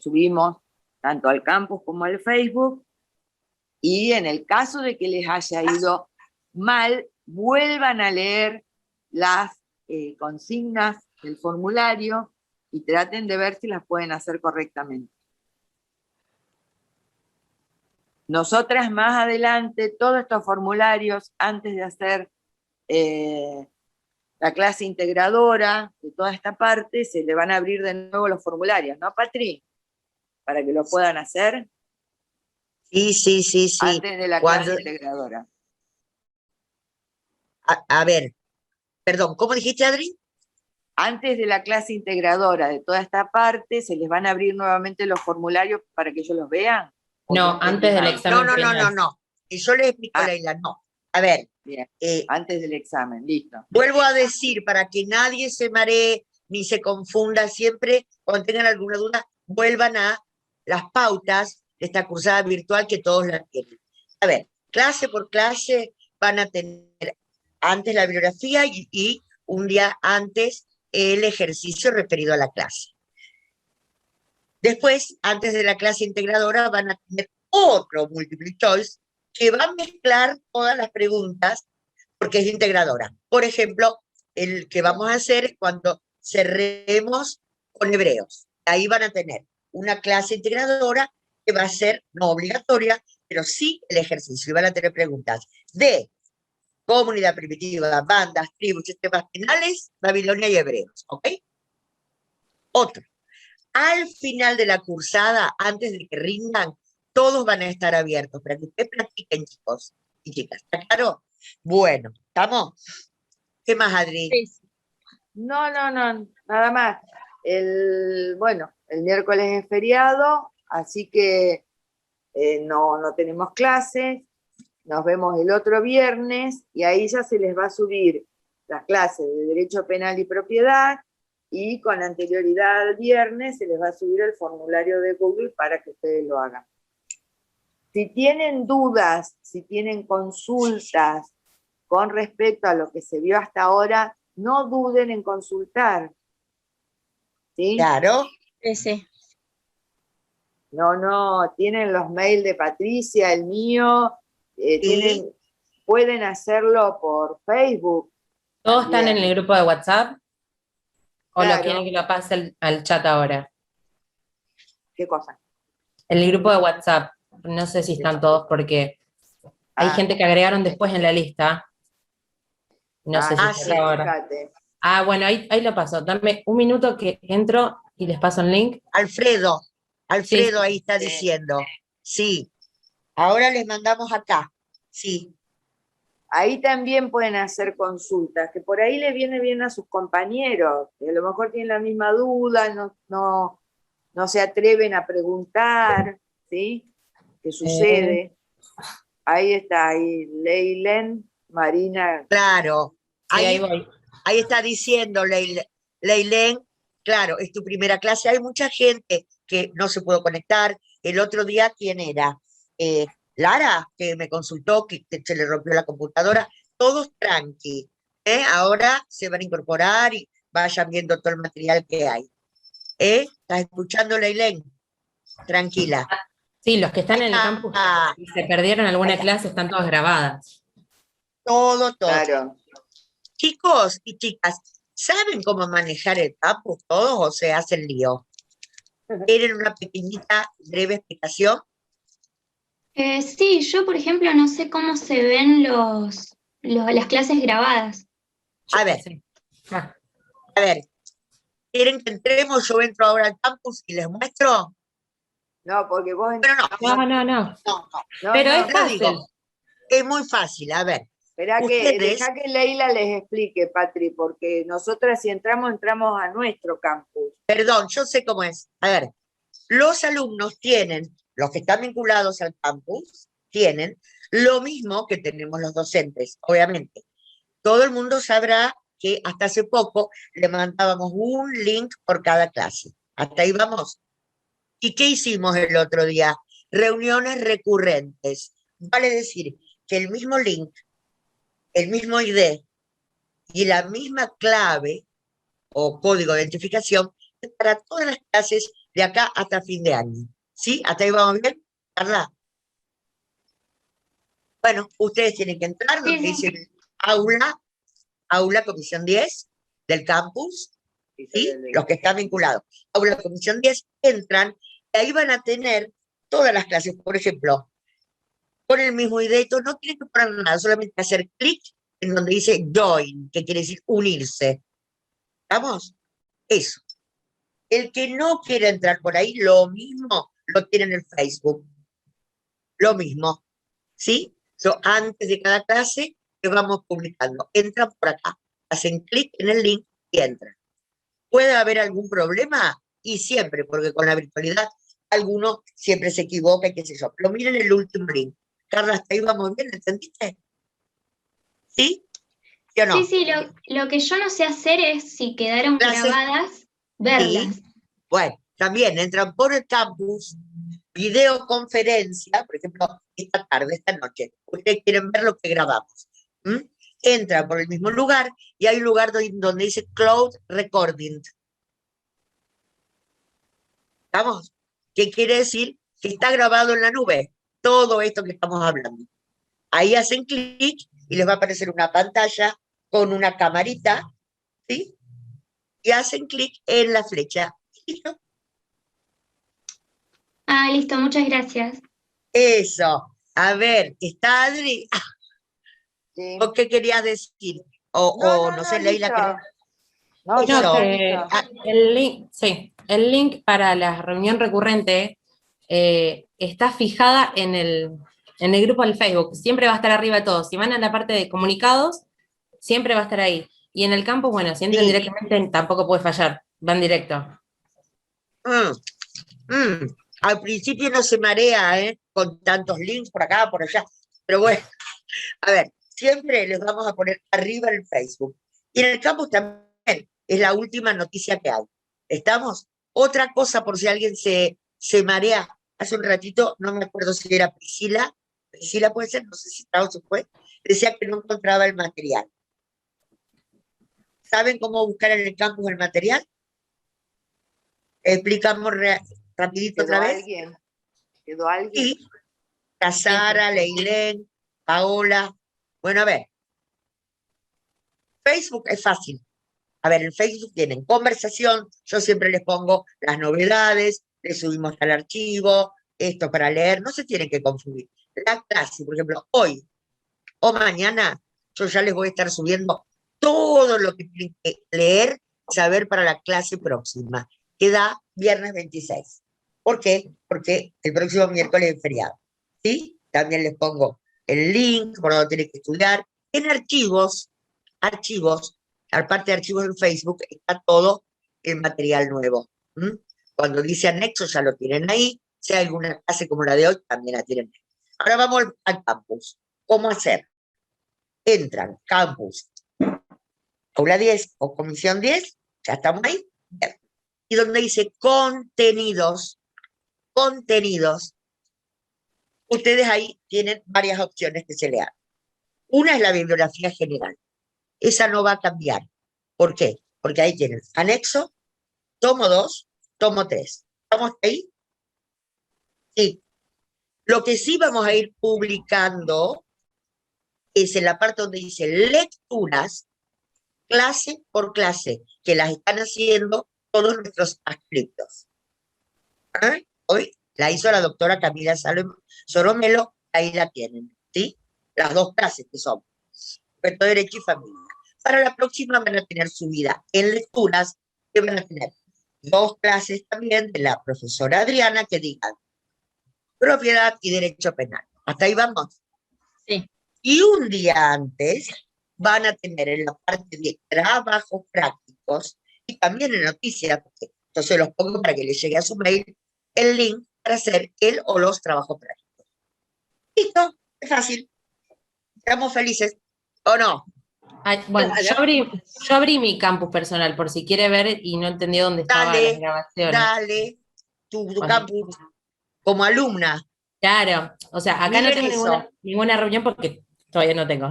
subimos tanto al campus como al Facebook, y en el caso de que les haya ido mal, vuelvan a leer las consignas del formulario y traten de ver si las pueden hacer correctamente. Nosotras más adelante, todos estos formularios, antes de hacer la clase integradora de toda esta parte, se le van a abrir de nuevo los formularios, ¿no, Patri? Para que lo puedan hacer.
Sí, sí, sí, sí.
Antes de la clase integradora.
A ver, perdón, ¿cómo dijiste, Adri?
Antes de la clase integradora de toda esta parte, ¿se les van a abrir nuevamente los formularios para que ellos los vean?
No, antes del examen final.
No. Y yo les explico, Leila, no. A ver.
Bien, antes del examen, listo.
Vuelvo a decir, para que nadie se maree ni se confunda, siempre, cuando tengan alguna duda, vuelvan a las pautas de esta cursada virtual que todos la tienen. A ver, clase por clase van a tener antes la bibliografía y un día antes el ejercicio referido a la clase. Después, antes de la clase integradora, van a tener otro multiple choice que va a mezclar todas las preguntas porque es integradora. Por ejemplo, el que vamos a hacer cuando cerremos con hebreos. Ahí van a tener una clase integradora que va a ser no obligatoria, pero sí el ejercicio. Y van a tener preguntas de comunidad primitiva, bandas, tribus, sistemas penales, Babilonia y hebreos. ¿Ok? Otro. Al final de la cursada, antes de que rindan, todos van a estar abiertos para que ustedes practiquen, chicos y chicas. ¿Está claro? Bueno, ¿estamos? ¿Qué más, Adri?
No, nada más. Bueno, el miércoles es feriado, así que no tenemos clases. Nos vemos el otro viernes y ahí ya se les va a subir las clases de Derecho Penal y Propiedad, y con anterioridad al viernes se les va a subir el formulario de Google para que ustedes lo hagan. Si tienen dudas, si tienen consultas con respecto a lo que se vio hasta ahora, no duden en consultar. ¿Sí?
Claro.
Sí.
No, tienen los mails de Patricia, el mío, pueden hacerlo por Facebook.
¿Todos están en el grupo de WhatsApp? ¿O
Claro.
lo quieren que lo pase al chat ahora?
¿Qué cosa?
En el grupo de WhatsApp. No sé si están todos porque hay gente que agregaron después en la lista. No sé si
sí,
está ahora.
fíjate.
Bueno, ahí lo paso. Dame un minuto que entro y les paso el link.
Alfredo,
Sí.
ahí está diciendo. Sí. Ahora les mandamos acá. Sí.
Ahí también pueden hacer consultas, que por ahí les viene bien a sus compañeros, que a lo mejor tienen la misma duda, no se atreven a preguntar, ¿sí? ¿Qué sucede? Ahí está, ahí Leilen, Marina.
Claro.
Sí, ahí voy.
Ahí está diciendo Leilen, claro, es tu primera clase. Hay mucha gente que no se pudo conectar. El otro día, ¿quién era? Lara, que me consultó, que se le rompió la computadora. todos tranqui. Ahora se van a incorporar y vayan viendo todo el material que hay. ¿Estás escuchando, Leilén? Tranquila.
Sí, los que están en el campus y se perdieron alguna clase están todas grabadas.
Todo.
Claro.
Chicos y chicas, ¿saben cómo manejar el campus todos o se hacen lío? ¿Quieren una pequeñita, breve explicación?
Sí, yo por ejemplo no sé cómo se ven las clases grabadas.
A ver, ¿quieren que entremos? Yo entro ahora al campus y les muestro.
No, porque vos...
No.
Pero
es fácil.
Digo, es muy fácil, a ver.
Espera que, deja que Leila les explique, Patri, porque nosotras si entramos a nuestro campus.
Perdón, yo sé cómo es. A ver, los alumnos tienen, los que están vinculados al campus, tienen lo mismo que tenemos los docentes, obviamente. Todo el mundo sabrá que hasta hace poco le mandábamos un link por cada clase. Hasta ahí vamos. ¿Y qué hicimos el otro día? Reuniones recurrentes. Vale decir que el mismo link, el mismo ID y la misma clave o código de identificación es para todas las clases de acá hasta fin de año. ¿Sí? ¿Hasta ahí vamos bien, Carla? Bueno, ustedes tienen que entrar donde dice aula comisión 10 del campus, ¿sí? Los que están vinculados. Aula comisión 10 entran y ahí van a tener todas las clases. Por ejemplo, con el mismo ID, no tienen que poner nada, solamente hacer clic en donde dice join, que quiere decir unirse. ¿Estamos? Eso. El que no quiera entrar por ahí, lo mismo lo tiene en el Facebook. Lo mismo. ¿Sí? Antes de cada clase que vamos publicando. Entran por acá, hacen clic en el link y entran. ¿Puede haber algún problema? Y siempre, porque con la virtualidad alguno siempre se equivoca y qué sé yo. Pero miren el último link. Carla, hasta ahí vamos bien, ¿entendiste? ¿Sí? ¿Sí o no?
Sí, lo que yo no sé hacer es, si quedaron grabadas, verlas.
Sí. Bueno, también entran por el campus, videoconferencia, por ejemplo, esta tarde, esta noche. Ustedes quieren ver lo que grabamos. Entran por el mismo lugar y hay un lugar donde dice Cloud Recording. ¿Estamos? ¿Qué quiere decir? Que está grabado en la nube. Todo esto que estamos hablando. Ahí hacen clic y les va a aparecer una pantalla con una camarita, ¿sí? Y hacen clic en la flecha. ¿Listo?
Listo, muchas gracias.
Eso. A ver, ¿está Adri?
Sí.
¿O qué querías decir? No sé, Leila.
El link para la reunión recurrente está fijada en el grupo del Facebook. Siempre va a estar arriba de todo. Si van a la parte de comunicados, siempre va a estar ahí. Y en el campo, bueno, si entran directamente, tampoco puede fallar. Van directo.
Al principio no se marea, con tantos links por acá, por allá. Pero bueno, a ver, siempre les vamos a poner arriba el Facebook. Y en el campus también es la última noticia que hay. ¿Estamos? Otra cosa, por si alguien se marea. Hace un ratito, no me acuerdo si era Priscila puede ser, no sé si estaba o se fue, decía que no encontraba el material. ¿Saben cómo buscar en el campus el material? Explicamos rapidito otra vez.
¿Quedó alguien?
Sí. Sara, Leilén, Paola. Bueno, a ver. Facebook es fácil. A ver, en Facebook tienen conversación, yo siempre les pongo las novedades, les subimos al archivo, esto para leer, no se tienen que confundir. La clase, por ejemplo, hoy o mañana, yo ya les voy a estar subiendo todo lo que tienen que leer, saber para la clase próxima, que da viernes 26. ¿Por qué? Porque el próximo miércoles es feriado. ¿Sí? También les pongo el link por donde tienen que estudiar. En archivos, aparte de archivos en Facebook, está todo el material nuevo. Cuando dice anexo ya lo tienen ahí. Si hay alguna clase como la de hoy, también la tienen ahí. Ahora vamos al campus. ¿Cómo hacer? Entran, campus, aula 10 o comisión 10, ya estamos ahí. Y donde dice contenidos, ustedes ahí tienen varias opciones que se lean. Una es la bibliografía general. Esa no va a cambiar. ¿Por qué? Porque ahí tienen anexo, tomo 2, tomo 3. ¿Estamos ahí? Sí. Lo que sí vamos a ir publicando es en la parte donde dice lecturas, clase por clase, que las están haciendo todos nuestros adscriptos. ¿Ah? Hoy la hizo la doctora Camila Soromelo, ahí la tienen, ¿sí? Las dos clases que son, experto de Derecho y Familia. Para la próxima van a tener subida en lecturas, que van a tener 2 clases también de la profesora Adriana que digan propiedad y derecho penal. ¿Hasta ahí vamos?
Sí.
Y un día antes van a tener en la parte de trabajos prácticos y también en noticias, porque entonces los pongo para que les llegue a su mail el link para hacer el o los trabajos prácticos. ¿Listo? Es fácil. ¿Estamos felices o no?
Ay, bueno, yo abrí mi campus personal por si quiere ver y no entendió dónde estaban las grabaciones.
Dale, tu campus como alumna.
Claro, o sea, acá no tengo ninguna reunión porque todavía no tengo.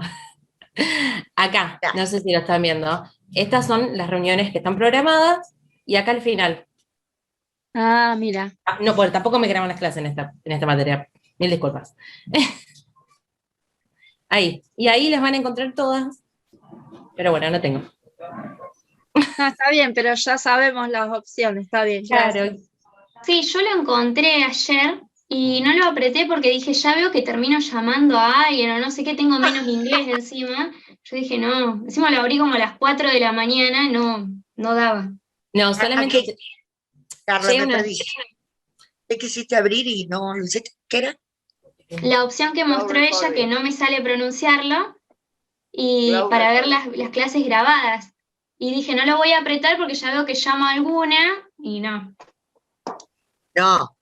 Acá, no sé si lo están viendo. Estas son las reuniones que están programadas y acá al final.
Ah, mira.
No, pues tampoco me graban las clases en esta materia. Mil disculpas. Ahí. Y ahí las van a encontrar todas. Pero bueno, no tengo.
No, está bien, pero ya sabemos las opciones, está bien.
Claro.
Sí, yo lo encontré ayer y no lo apreté porque dije, ya veo que termino llamando a alguien o no sé qué, tengo menos inglés encima. Yo dije, no, encima lo abrí como a las 4 de la mañana, no daba.
No, solamente...
Carla, me perdí. ¿Qué quisiste abrir y no lo hiciste? ¿Qué era?
La opción que mostró ella, que no me sale pronunciarlo, y para ver las clases grabadas. Y dije, no lo voy a apretar porque ya veo que llamo a alguna y no.
No,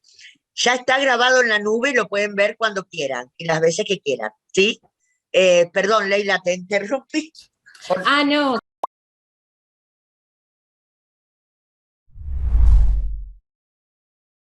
ya está grabado en la nube, lo pueden ver cuando quieran y las veces que quieran, ¿sí? Perdón, Leila, te interrumpí.
Ah, no,